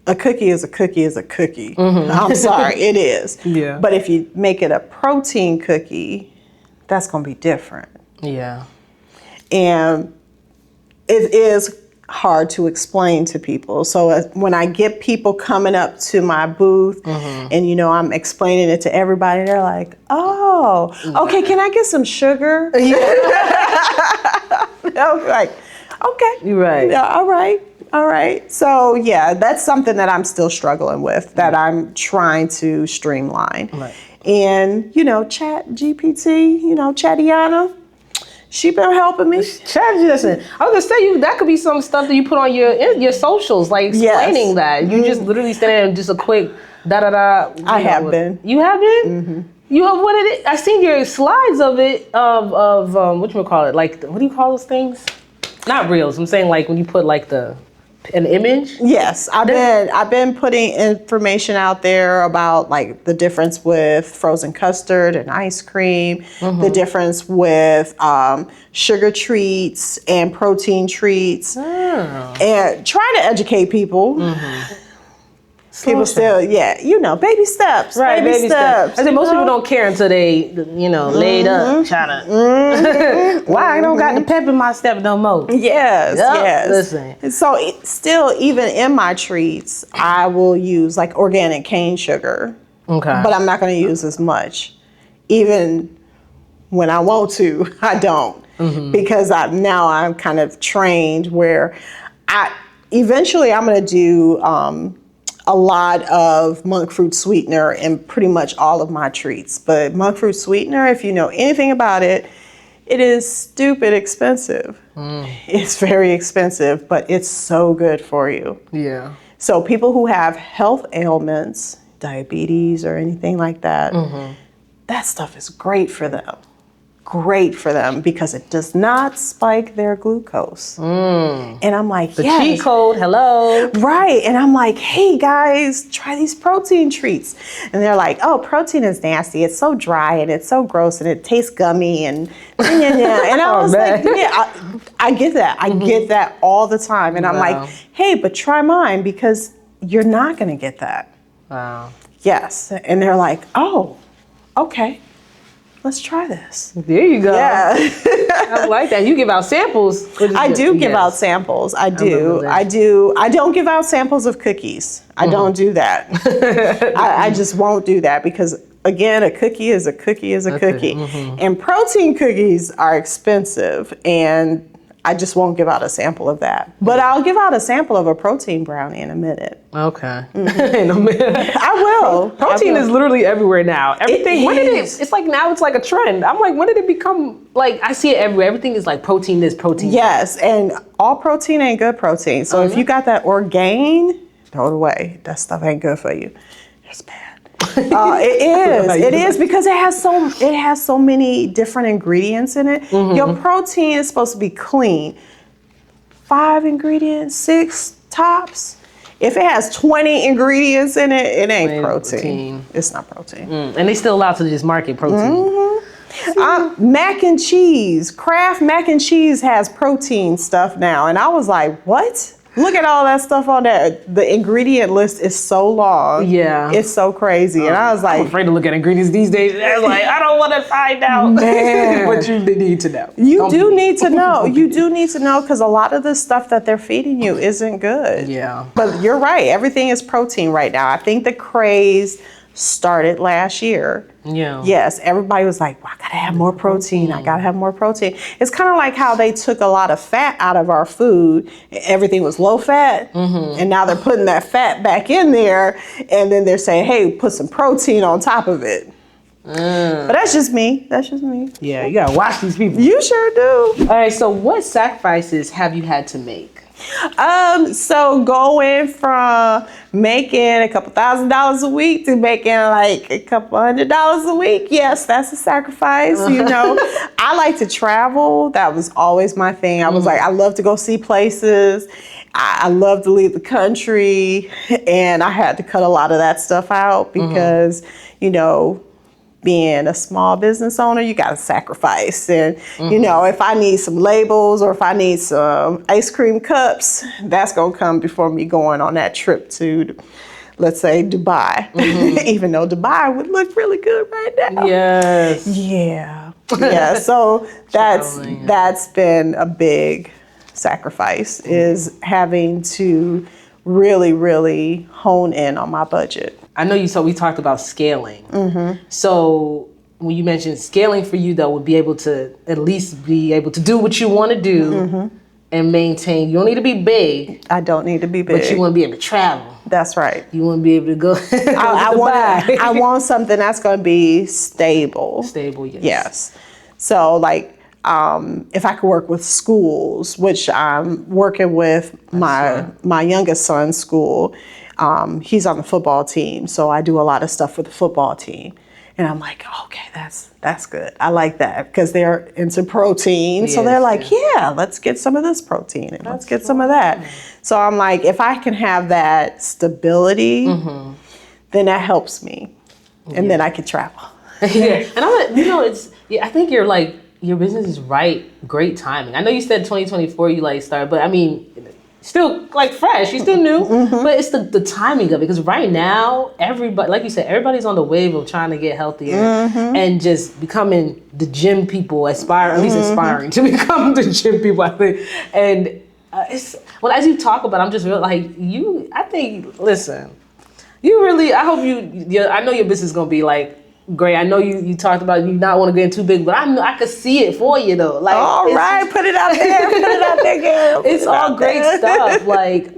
A cookie is a cookie is a cookie. I'm sorry, it is. Yeah. But if you make it a protein cookie, that's going to be different. Yeah. And it is hard to explain to people. So when I get people coming up to my booth and, I'm explaining it to everybody, they're like, oh, okay, can I get some sugar? Yeah. I'm like, okay. You're right. Yeah, all right. So yeah, that's something that I'm still struggling with, that I'm trying to streamline. Right. And, Chat GPT, Chatiana, she been helping me. Listen, I was gonna say that could be some stuff that you put on your socials, like explaining that. You just literally stand there and just a quick da-da-da. I have been. You have been? Mm-hmm. You have what it is? I seen your slides of it, of whatchamacallit, like, what do you call those things? Not reels. I'm saying like when you put like an image? Yes, I've been putting information out there about like the difference with frozen custard and ice cream, the difference with sugar treats and protein treats, and trying to educate people. People still, baby steps, right? Baby steps. I think most people don't care until they, laid up, trying to. Why I don't got the pep in my step no more? Yes. Listen. So still, even in my treats, I will use like organic cane sugar. Okay. But I'm not going to use as much. Even when I want to, I don't, because I'm kind of trained where eventually I'm going to do. A lot of monk fruit sweetener in pretty much all of my treats. But monk fruit sweetener, if you know anything about it, it is stupid expensive. It's very expensive, but it's so good for you. Yeah. So people who have health ailments, diabetes or anything like that, that stuff is great for them. Great for them because it does not spike their glucose. And I'm like, the cheat code, hello. Right. And I'm like, hey guys, try these protein treats. And they're like, oh, protein is nasty. It's so dry and it's so gross and it tastes gummy and And I was like, I get that. I get that all the time. And I'm like, hey, but try mine because you're not going to get that. Wow. Yes. And they're like, oh, okay. Let's try this. There you go. Yeah. I like that. You give out samples. I do give out samples. I do. I don't give out samples of cookies. I don't do that. I just won't do that because, again, a cookie is a cookie is a cookie. And protein cookies are expensive, and I just won't give out a sample of that. But I'll give out a sample of a protein brownie in a minute. Okay. In a minute. I will. Protein is literally everywhere now. Everything. It's like now it's like a trend. I'm like, when did it become like, I see it everywhere. Everything is like protein this, protein that. Yes, and all protein ain't good protein. So if you got that Orgain, throw it away. That stuff ain't good for you. It's bad. It is because it has so many different ingredients in it. Your protein is supposed to be clean. 5 ingredients, 6 tops. If it has 20 ingredients in it, it ain't protein. It's not protein. And they still allowed to just market protein. Mac and cheese, Kraft mac and cheese has protein stuff now, and I was like, what? Look at all that stuff on there. The ingredient list is so long. Yeah. It's so crazy. And I was like, I'm afraid to look at ingredients these days. I was like, I don't want to find out. Man. But you need to know. You do need to know. You do need to know because a lot of the stuff that they're feeding you isn't good. Yeah. But you're right. Everything is protein right now. I think the craze started last year. Yeah. Yes, everybody was like, well, I gotta have more protein. I gotta have more protein. It's kind of like how they took a lot of fat out of our food. Everything was low fat. And now they're putting that fat back in there. And then they're saying, hey, put some protein on top of it. But that's just me. That's just me. Yeah, you gotta watch these people. You sure do. All right, so what sacrifices have you had to make? So going from making a couple $1,000s a week to making like a couple $100s a week, yes, that's a sacrifice. You know, I like to travel. That was always my thing. I was like, I love to go see places. I love to leave the country, and I had to cut a lot of that stuff out because, you know, being a small business owner, you got to sacrifice. And, you know, if I need some labels or if I need some ice cream cups, that's going to come before me going on that trip to, let's say, Dubai. Even though Dubai would look really good right now. Yes. Yeah. Yeah. So that's been a big sacrifice, is having to really, really hone in on my budget. I know we talked about scaling. So when you mentioned scaling for you, though, would be able to at least be able to do what you want to do and maintain. You don't need to be big. I don't need to be big. But you want to be able to travel. That's right. You want to be able to go. I want something that's going to be stable. Stable, yes. Yes. So like, if I could work with schools, which I'm working with my youngest son's school. He's on the football team, so I do a lot of stuff with the football team. And I'm like, okay, that's good. I like that because they're into protein. So they're like, yeah, let's get some of this protein and let's get some of that. So I'm like, if I can have that stability, then that helps me. And then I can travel. And I'm, you know, I think you're like, your business is great timing. I know you said 2024 you like started, but I mean, still like fresh, you're still new, but it's the timing of it, because right now everybody, like you said, everybody's on the wave of trying to get healthier and just becoming the gym people, aspiring to become the gym people, I think. And as you talk about it, I'm just real like listen, I know your business is gonna be like great. I know you talked about you not want to get too big, but I could see it for you though. Like, all right, put it out there, girl. It's all great stuff. Like,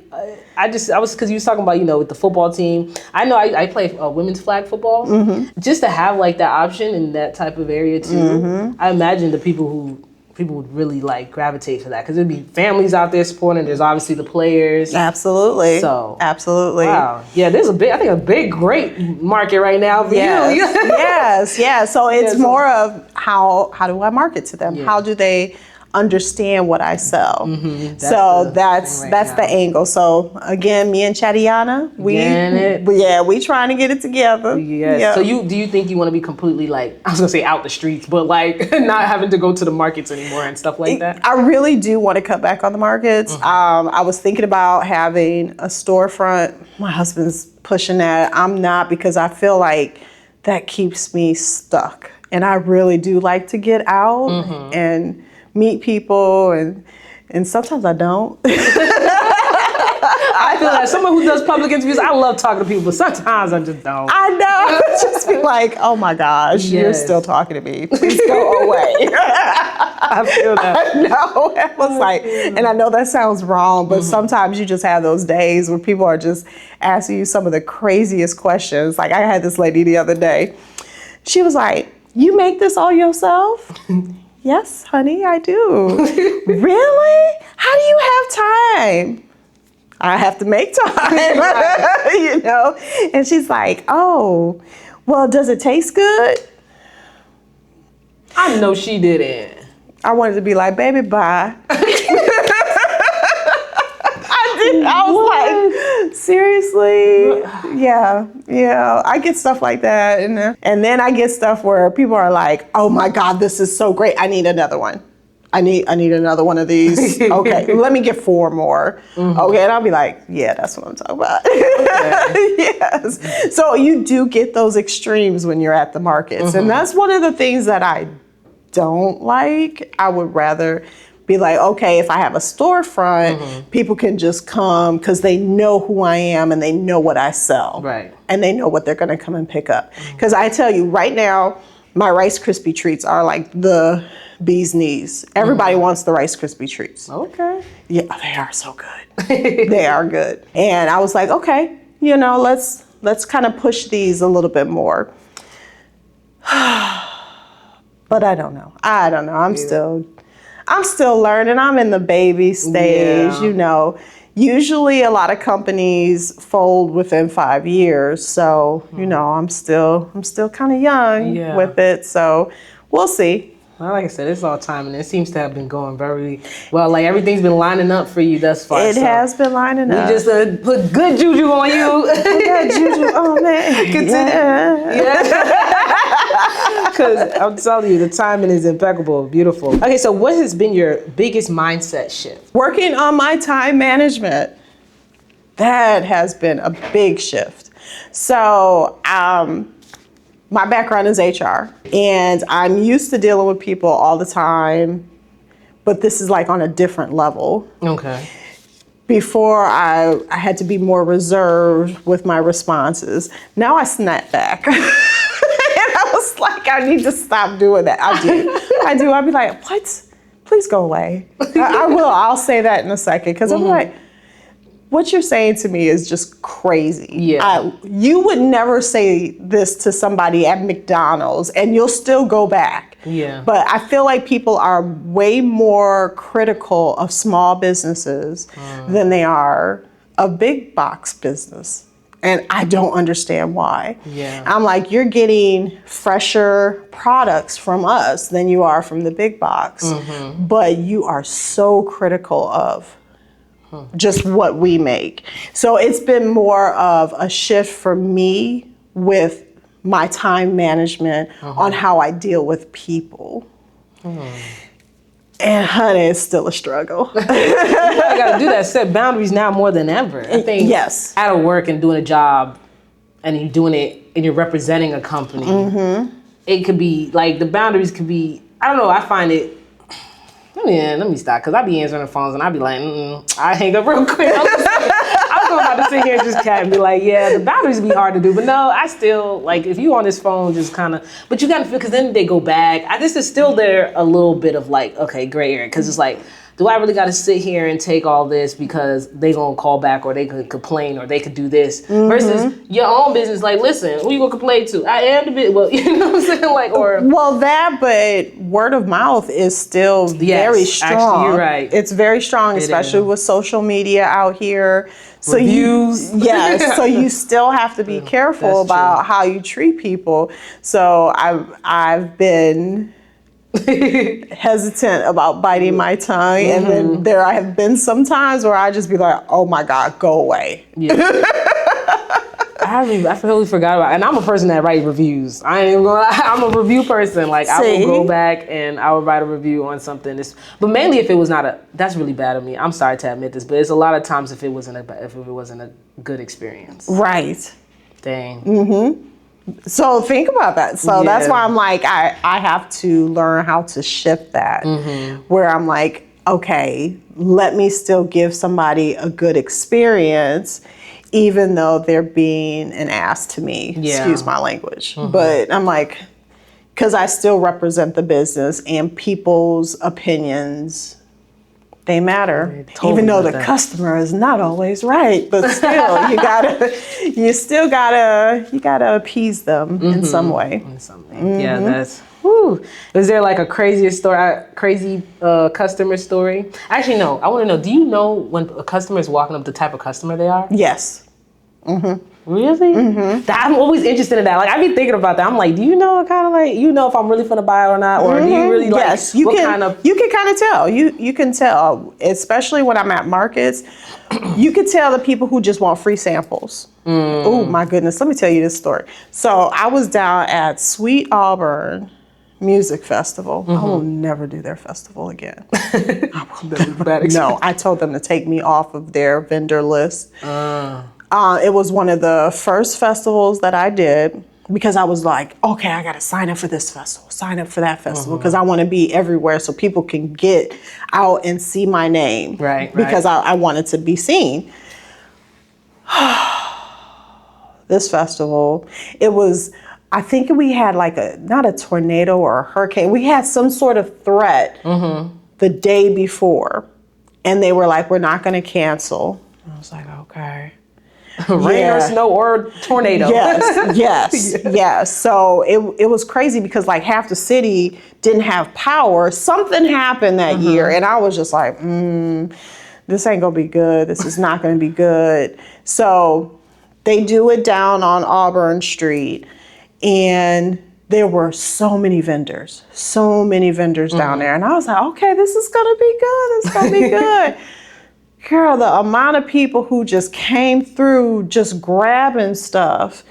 because you was talking about, you know, with the football team. I know I play women's flag football. Just to have like that option in that type of area too. I imagine the people would really like gravitate for that, because there'd be families out there supporting. There's obviously the players. Absolutely. So absolutely. Wow. Yeah, there's a great market right now for you. Yes. So it's more of how do I market to them? How do they understand what I sell? So that's the angle. So again, me and Chatiana, we trying to get it together. Yes. Yep. So do you think you want to be completely, like, I was gonna say out the streets, but like not having to go to the markets anymore and stuff like that? I really do want to cut back on the markets. I was thinking about having a storefront. My husband's pushing that. I'm not, because I feel like that keeps me stuck. And I really do like to get out and meet people, and sometimes I don't. I feel like someone who does public interviews, I love talking to people, but sometimes I just don't. I know. Just be like, oh my gosh, you're still talking to me. Please go away. I feel that. No, it was like, and I know that sounds wrong, but sometimes you just have those days where people are just asking you some of the craziest questions. Like, I had this lady the other day. She was like, you make this all yourself? Yes, honey, I do. Really? How do you have time? I have to make time, you know? And she's like, oh, well, does it taste good? I know she didn't. I wanted to be like, baby, bye. I was like, seriously? Yeah. I get stuff like that. And then I get stuff where people are like, oh my God, this is so great. I need another one. I need another one of these. Okay, let me get 4 more. Okay, and I'll be like, yeah, that's what I'm talking about. Okay. Yes. So you do get those extremes when you're at the markets. And that's one of the things that I don't like. I would rather be like, okay, if I have a storefront, people can just come because they know who I am and they know what I sell. Right. And they know what they're going to come and pick up. Because I tell you, right now, my Rice Krispie treats are like the bee's knees. Everybody wants the Rice Krispie treats. Okay. Yeah, they are so good. They are good. And I was like, okay, let's kind of push these a little bit more. But I don't know. I'm still learning. I'm in the baby stage, Usually a lot of companies fold within 5 years. So, I'm still kind of young with it. So we'll see. Well, like I said, it's all time, and it seems to have been going very well. Like, everything's been lining up for you thus far. It has been lining up. We just put good juju on you. Good juju on me. Continue. Because I'm telling you, the timing is impeccable, beautiful. Okay, so what has been your biggest mindset shift? Working on my time management. That has been a big shift. So, my background is HR, and I'm used to dealing with people all the time, but this is like on a different level. Okay. Before, I had to be more reserved with my responses. Now I snap back. And I was like, I need to stop doing that. I do. I'll be like, what? Please go away. I will. I'll say that in a second, because I'm like, what you're saying to me is just crazy. Yeah. You would never say this to somebody at McDonald's and you'll still go back. Yeah. But I feel like people are way more critical of small businesses than they are of big box business. And I don't understand why. Yeah. I'm like, you're getting fresher products from us than you are from the big box. But you are so critical of just what we make. So it's been more of a shift for me with my time management on how I deal with people. And honey, it's still a struggle. I gotta do that. Set boundaries now more than ever. I think out of work and doing a job and you're doing it and you're representing a company, it could be like the boundaries could be, I don't know, I find it. Let me stop, because I be answering the phones and I be like, I hang up real quick. I'm about to sit here and just cat and be like, yeah, the boundaries be hard to do. But no, I still, like, if you on this phone, just kind of, but you got to feel, because then they go back. This is still there a little bit of like, okay, gray area, because it's like, do I really got to sit here and take all this because they gonna call back or they could complain or they could do this versus your own business? Like, listen, who you gonna complain to? I am the bit. Well, you know what I'm saying? Like, or but word of mouth is still very strong. Actually, you're right. It's very strong, especially with social media out here. So reviews. So you still have to be careful about how you treat people. So I've been hesitant about biting my tongue, and then there have been some times where I just be like, oh my God, go away. I totally forgot about it. And I'm a person that writes reviews. I ain't even gonna lie, I'm a review person. Like, I will go back and I will write a review on something. But mainly if it was that's really bad of me. I'm sorry to admit this, but it's a lot of times if it wasn't a good experience. Right. Dang. So think about that. So that's why I'm like, I have to learn how to shift that, where I'm like, okay, let me still give somebody a good experience, even though they're being an ass to me. Excuse my language. But I'm like, because I still represent the business and people's opinions, they matter, even though the customer is not always right. But still, you gotta appease them in some way. Yeah, that's. Whew. Is there like a crazy customer story? Actually, no. I want to know. Do you know when a customer is walking up, the type of customer they are? Yes. Really? I'm always interested in that. Like, I be thinking about that. I'm like, do you know kind of like, if I'm really finna buy it or not? Or do you really like, you can kind of tell. You can tell, especially when I'm at markets, you can tell the people who just want free samples. Oh my goodness. Let me tell you this story. So I was down at Sweet Auburn Music Festival. I will never do their festival again. No, I told them to take me off of their vendor list. It was one of the first festivals that I did. because I was like, okay, I got to sign up for this festival, sign up for that festival, because I want to be everywhere so people can get out and see my name. Right. Because I wanted to be seen. This festival, it was, I think we had like not a tornado or a hurricane. We had some sort of threat the day before. And they were like, we're not going to cancel. I was like, okay. Rain or snow or tornado. Yes. So it was crazy because like half the city didn't have power. Something happened that year. And I was just like, this ain't going to be good. This is not going to be good. So they do it down on Auburn Street. And there were so many vendors down there. And I was like, okay, this is going to be good. It's going to be good. Girl, the amount of people who just came through just grabbing stuff.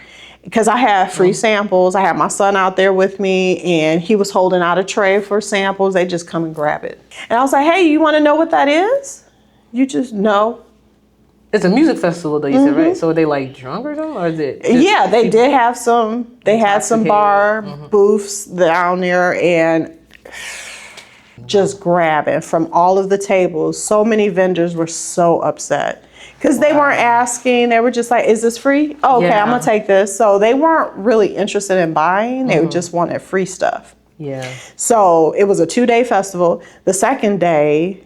Because I had free samples. I had my son out there with me, and he was holding out a tray for samples. They just come and grab it. And I was like, hey, you want to know what that is? You just know. It's a music festival, though, you said, right? So are they like drunk or something? Or is it? Yeah, they did have some. They had some bar booths down there and just grabbing from all of the tables. So many vendors were so upset because they weren't asking. They were just like, is this free? Oh, okay, I'm going to take this. So they weren't really interested in buying. They just wanted free stuff. Yeah. So it was a 2-day festival. The second day,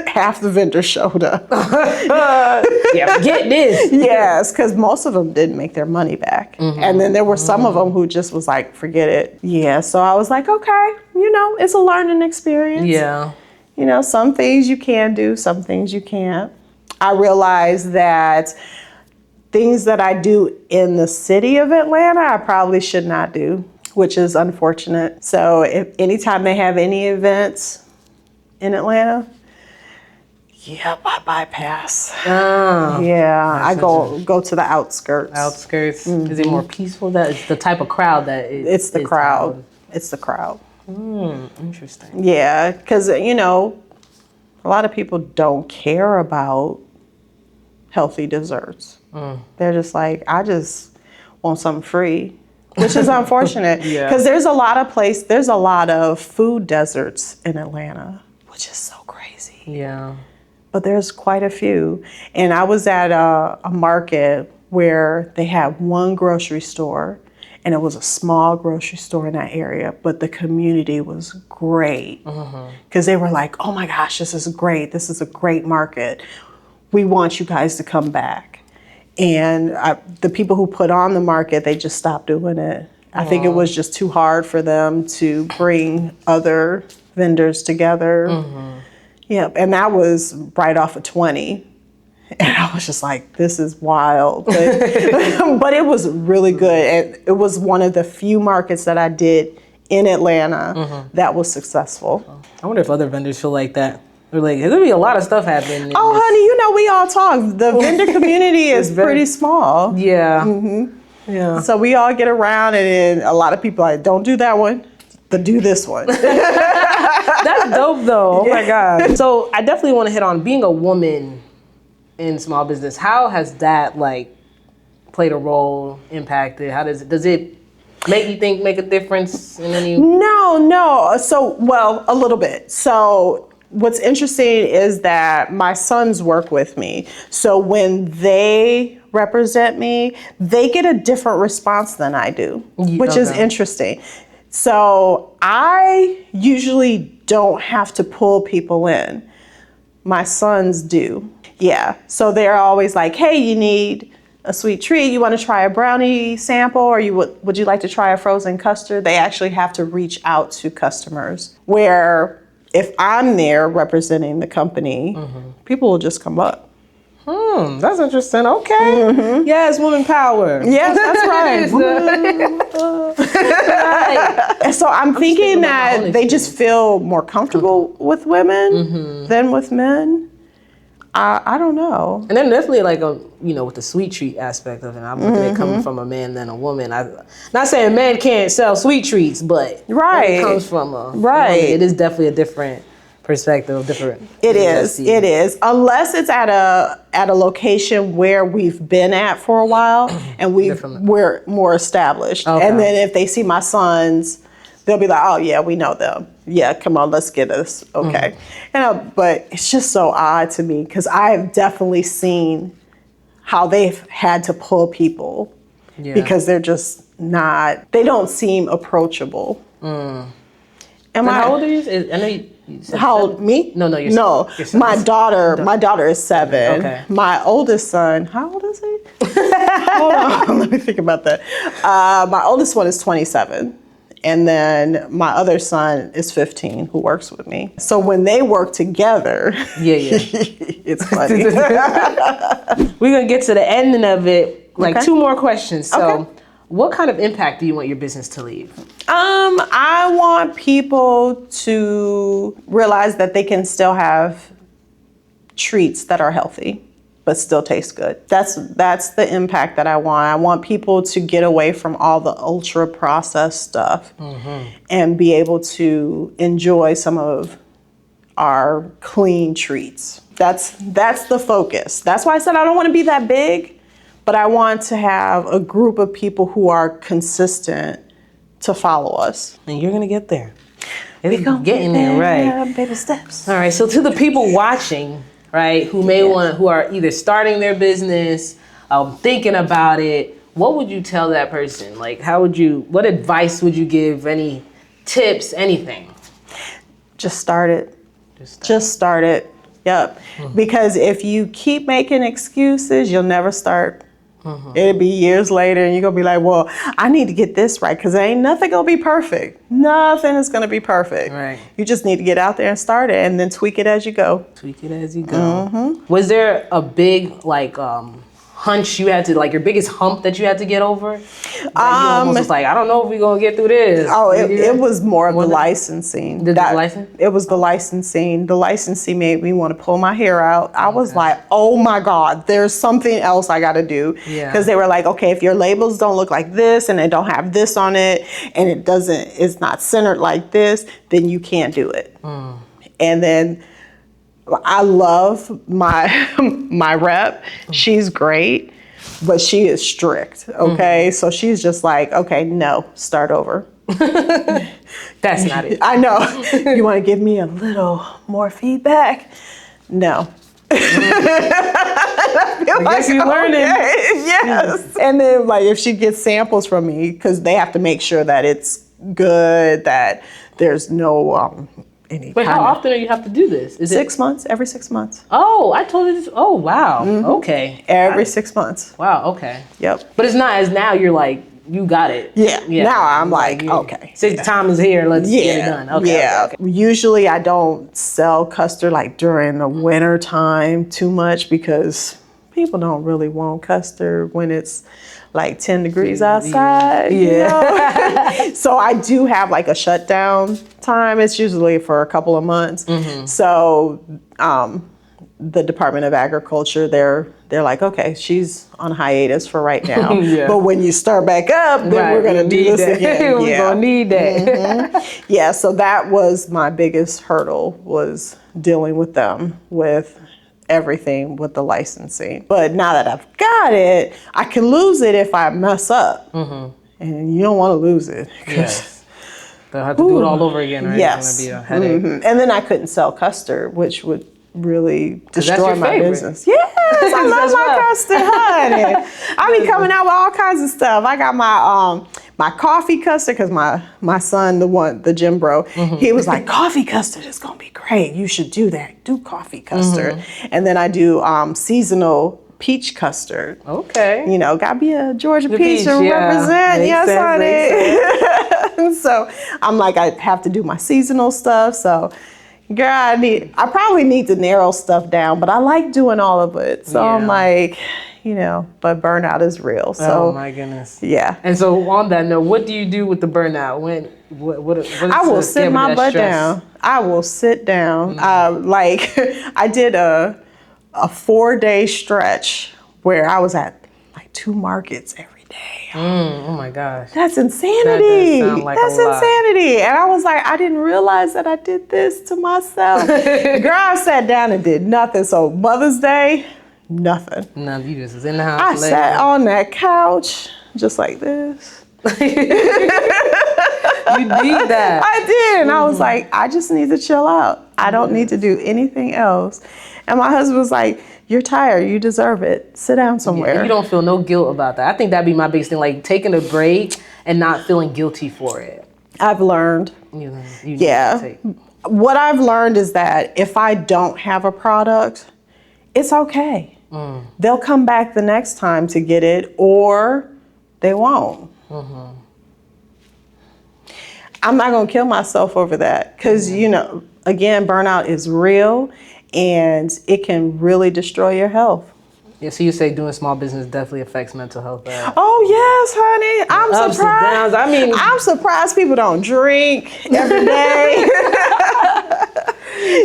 half the vendors showed up. Yeah, forget this. Yes, because most of them didn't make their money back. And then there were some of them who just was like, forget it. Yeah, so I was like, okay, it's a learning experience. Yeah. Some things you can do, some things you can't. I realized that things that I do in the city of Atlanta, I probably should not do, which is unfortunate. So if anytime they have any events in Atlanta, yep, I bypass. Oh, yeah, I go to the outskirts. Outskirts. Is it more peaceful? That is the type of crowd that it's the crowd. It's the crowd. Interesting. Yeah, because a lot of people don't care about healthy desserts. They're just like, I just want something free, which is unfortunate because there's a lot of food deserts in Atlanta, which is so crazy. Yeah. But there's quite a few. And I was at a market where they had one grocery store, and it was a small grocery store in that area, but the community was great because they were like, oh my gosh, this is great. This is a great market. We want you guys to come back. And the people who put on the market, they just stopped doing it. I think it was just too hard for them to bring other vendors together. Yep, and that was right off of 20. And I was just like, this is wild. But, but it was really good. And it was one of the few markets that I did in Atlanta that was successful. I wonder if other vendors feel like that. They're like, there's going to be a lot of stuff happening. Oh, honey, we all talk. The vendor community is pretty small. Yeah. Yeah. So we all get around, and then a lot of people are like, don't do that one, but do this one. That's dope, though. Oh, my God. So I definitely want to hit on being a woman in small business. How has that, played a role, impacted? How does it make you think, make a difference in any? No. So, a little bit. So what's interesting is that my sons work with me. So when they represent me, they get a different response than I do, which is interesting. So I usually don't have to pull people in. My sons do. Yeah. So they're always like, hey, you need a sweet treat. You want to try a brownie sample, or would you like to try a frozen custard? They actually have to reach out to customers, where if I'm there representing the company, people will just come up. That's interesting. Okay. Yes, woman power. Yes, that's right. Right. And so I'm thinking that they just feel more comfortable with women than with men. I don't know. And then definitely with the sweet treat aspect of it, I'm looking at it coming from a man than a woman. Not saying men can't sell sweet treats, but when it comes from a woman, it is definitely a different perspective of different. It is. Unless it's at a location where we've been at for a while and we're more established. Okay. And then if they see my sons, they'll be like, oh yeah, we know them. Yeah, come on, let's get us. Okay. But it's just so odd to me because I've definitely seen how they've had to pull people because they're just not, they don't seem approachable. How old are you? I know you said how 7? old, me? No, your my daughter is 7. Okay. My oldest son, how old is he? Hold on, let me think about that. My oldest one is 27. And then my other son is 15 who works with me. So when they work together, it's funny. We're going to get to the ending of it, like 2 more questions. So what kind of impact do you want your business to leave? I want people to realize that they can still have treats that are healthy, but still taste good. That's the impact that I want. I want people to get away from all the ultra processed stuff and be able to enjoy some of our clean treats. That's the focus. That's why I said I don't want to be that big, but I want to have a group of people who are consistent to follow us. And you're going to get there. It's getting there, right? Baby steps. All right, so to the people watching, right, who may who are either starting their business, thinking about it, what would you tell that person? Like, what advice would you give? Any tips, anything? Just start it. Just start it. Yep. Because if you keep making excuses, you'll never start. It'll be years later and you're going to be like, well, I need to get this right because ain't nothing going to be perfect. Nothing is going to be perfect. Right. You just need to get out there and start it and then tweak it as you go. Tweak it as you go. Was there a big, hunch you had to, your biggest hump that you had to get over? You almost was like, I don't know if we're going to get through this. Oh, it was more of the licensing. The license? It was the licensing. The licensing made me want to pull my hair out. I was like, oh my God, there's something else I got to do. Because they were like, okay, if your labels don't look like this and they don't have this on it and it's not centered like this, then you can't do it. And then I love my rep. She's great, but she is strict, okay? So she's just like, okay, no, start over. That's not it. I know. You want to give me a little more feedback? No. I guess you're learning. Yes. And then if she gets samples from me, because they have to make sure that it's good, that there's no... But how often do you have to do this? Is 6 months, every 6 months. Oh, I told you this. Oh, wow. Okay. Every 6 months. Wow, okay. Yep. But it's not as now you're like, you got it. Yeah. Now I'm like, okay. Time is here, let's get it done. Okay. Yeah. Okay. Usually I don't sell custard during the winter time too much because people don't really want custard when it's 10 degrees outside. Yeah. So I do have a shutdown time. It's usually for a couple of months. So the Department of Agriculture, they're like, okay, she's on hiatus for right now. But when you start back up, then we're going to do this again. We're going to need that. Yeah, so that was my biggest hurdle, was dealing with them with everything with the licensing. But now that I've got it, I can lose it if I mess up. And you don't want to lose it. Yes. They'll have to do it all over again, right? Yes. It's going to be a headache. And then I couldn't sell custard, which would really destroy my business. Yes, I love my custard, honey. I be coming out with all kinds of stuff. I got my coffee custard because my son, the gym bro, he was like, coffee custard is gonna be great. You should do that. Do coffee custard. And then I do seasonal peach custard. Okay. Gotta be a Georgia peach to represent. Yes, honey. So I'm like, I have to do my seasonal stuff. So girl, I probably need to narrow stuff down, but I like doing all of it. So I'm like, but burnout is real. So, oh my goodness. Yeah. And so on that note, what do you do with the burnout? What I will sit my butt down. I will sit down. I did a 4-day stretch where I was at 2 markets every day. Oh my gosh. That's insanity. That does sound like That's a lot. insanity. And I was like, I didn't realize that I did this to myself. Girl, I sat down and did nothing. So Mother's Day, nothing. No, you just was in the house. I sat on that couch just like this. You need that. I did. And I was like, I just need to chill out. I don't need to do anything else. And my husband was like, you're tired. You deserve it. Sit down somewhere. You don't feel no guilt about that. I think that'd be my biggest thing, like taking a break and not feeling guilty for it. I've learned. What I've learned is that if I don't have a product, it's okay. They'll come back the next time to get it, or they won't. I'm not going to kill myself over that because, you know, again, burnout is real and it can really destroy your health. Yeah, so you say doing small business definitely affects mental health. Right? Oh, yes, honey. I'm ups and downs. I'm surprised people don't drink every day.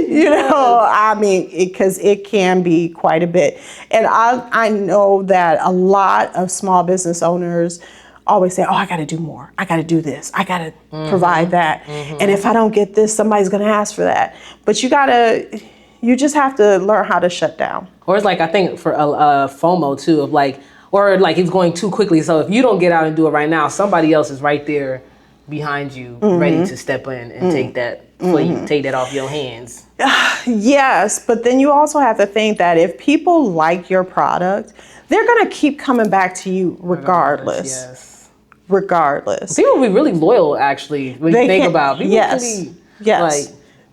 You know, I mean, because it can be quite a bit. And I know that a lot of small business owners always say, oh, I got to do more. I got to do this. I got to provide that. And if I don't get this, somebody's going to ask for that. But you just have to learn how to shut down. Or it's like, I think for FOMO too, of like, or like it's going too quickly. So if you don't get out and do it right now, somebody else is right there behind you, ready to step in and take that for you, take that off your hands. Yes, but then you also have to think that if people like your product, they're going to keep coming back to you regardless. Yes. Regardless. People will be really loyal, actually, when you think about it. Yes.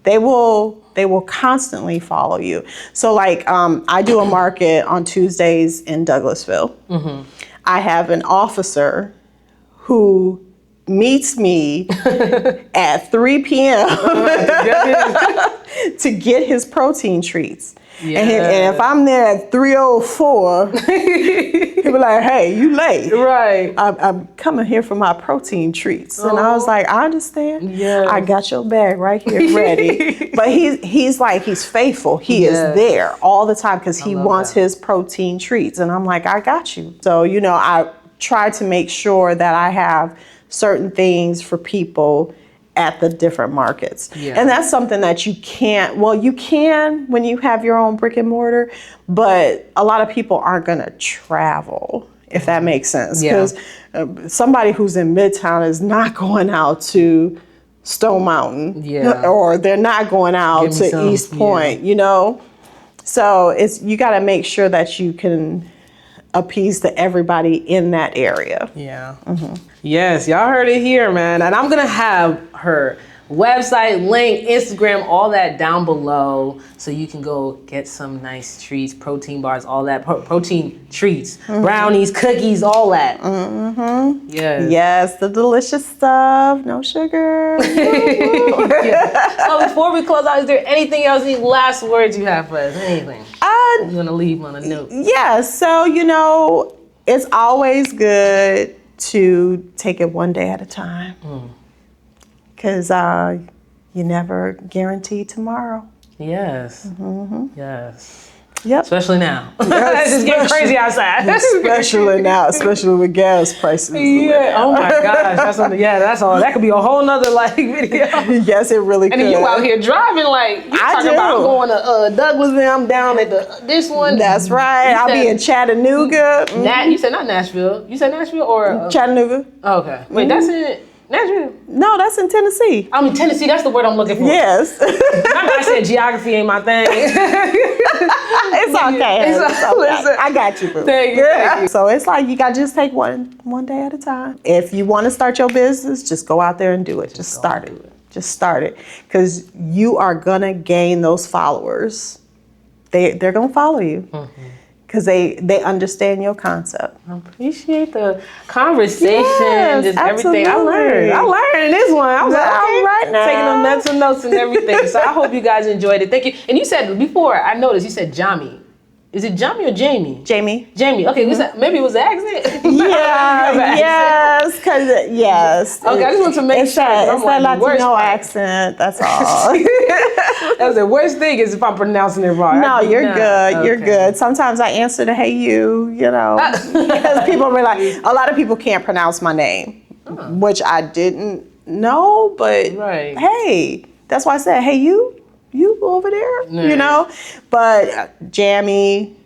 They will constantly follow you. So like I do a market on Tuesdays in Douglasville. I have an officer who meets me at 3 p.m. to get his protein treats. And if I'm there at 3:04, he'll be like, hey, you late. Right. I'm coming here for my protein treats. And I was like, I understand. Yes. I got your bag right here ready. But he's faithful. He is there all the time because he wants his protein treats. And I'm like, I got you. So, you know, I try to make sure that I have certain things for people at the different markets. And that's something that you can when you have your own brick and mortar, but a lot of people aren't going to travel, if that makes sense. Because somebody who's in Midtown is not going out to Stone Mountain or they're not going out to East Point, you know? So you got to make sure that you can appease to everybody in that area. Yes, y'all heard it here, man. And I'm gonna have her website, link, Instagram, all that down below, so you can go get some nice treats, protein bars, all that, protein treats, brownies, cookies, all that. Yes, the delicious stuff, no sugar. So before we close out, is there anything else, any last words you have for us? Anything you want to leave on a note? Yeah, so, you know, it's always good to take it one day at a time. Because you never guarantee tomorrow. Yes. Yes. Yep. Especially now. It's just getting crazy outside. Especially now, especially with gas prices. Oh my gosh. That's something. Yeah, that's all. That could be a whole nother video. Yes, it really could. And then you out here driving like you talking about I'm going to Douglasville. I'm down at this one. That's right. I'll be in Chattanooga. You said not Nashville. You said Nashville or Chattanooga? Okay. Wait, that's in Nashville? No, that's in Tennessee. I mean, Tennessee, that's the word I'm looking for. Yes. I said geography ain't my thing. It's okay. I got you, boo. Thank you. So it's like you got to just take one day at a time. If you want to start your business, just go out there and do it. Just start it. Just start it. Because you are going to gain those followers. They're going to follow you. Because they understand your concept. I appreciate the conversation, just absolutely. Everything. I learned in this one. I was like, all right now. Taking the mental notes and everything. So I hope you guys enjoyed it. Thank you. And you said before, I noticed you said Jami. Is it Jami or Jamie? Jamie. Jamie. Okay, maybe it was an accent. Yeah, yes, because yes. Okay, I just want to make sure. It's that Latino accent. That's all. That's the worst thing is if I'm pronouncing it wrong. No, you're good. Okay. You're good. Sometimes I answer to "Hey you," because people are like, a lot of people can't pronounce my name, which I didn't know, but hey, that's why I said, "Hey you over there," But Jami.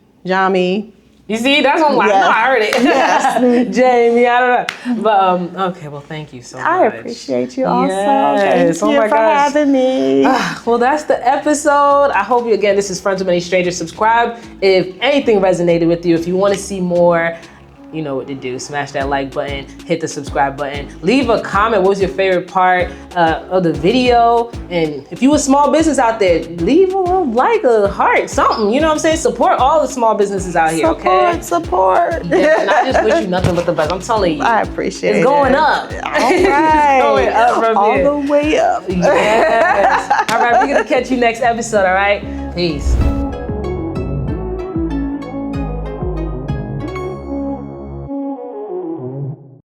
You see, that's what I'm like. No, I heard it. Yes. Jamie, I don't know. But, okay, well, thank you so much. I appreciate you also. Yes. Thank you for having me. Well, that's the episode. I hope you, again, this is Friends with Many Strangers. Subscribe if anything resonated with you. If you want to see more, you know what to do. Smash that like button, hit the subscribe button. Leave a comment. What was your favorite part of the video? And if you a small business out there, leave a like, a heart, something. You know what I'm saying? Support all the small businesses out here, okay? Support. Yeah, and I just wish you nothing but the best. I'm telling you. I appreciate it. It's going up. All right. It's going up from here. All the way up. Yes. All right, we're going to catch you next episode, all right? Peace.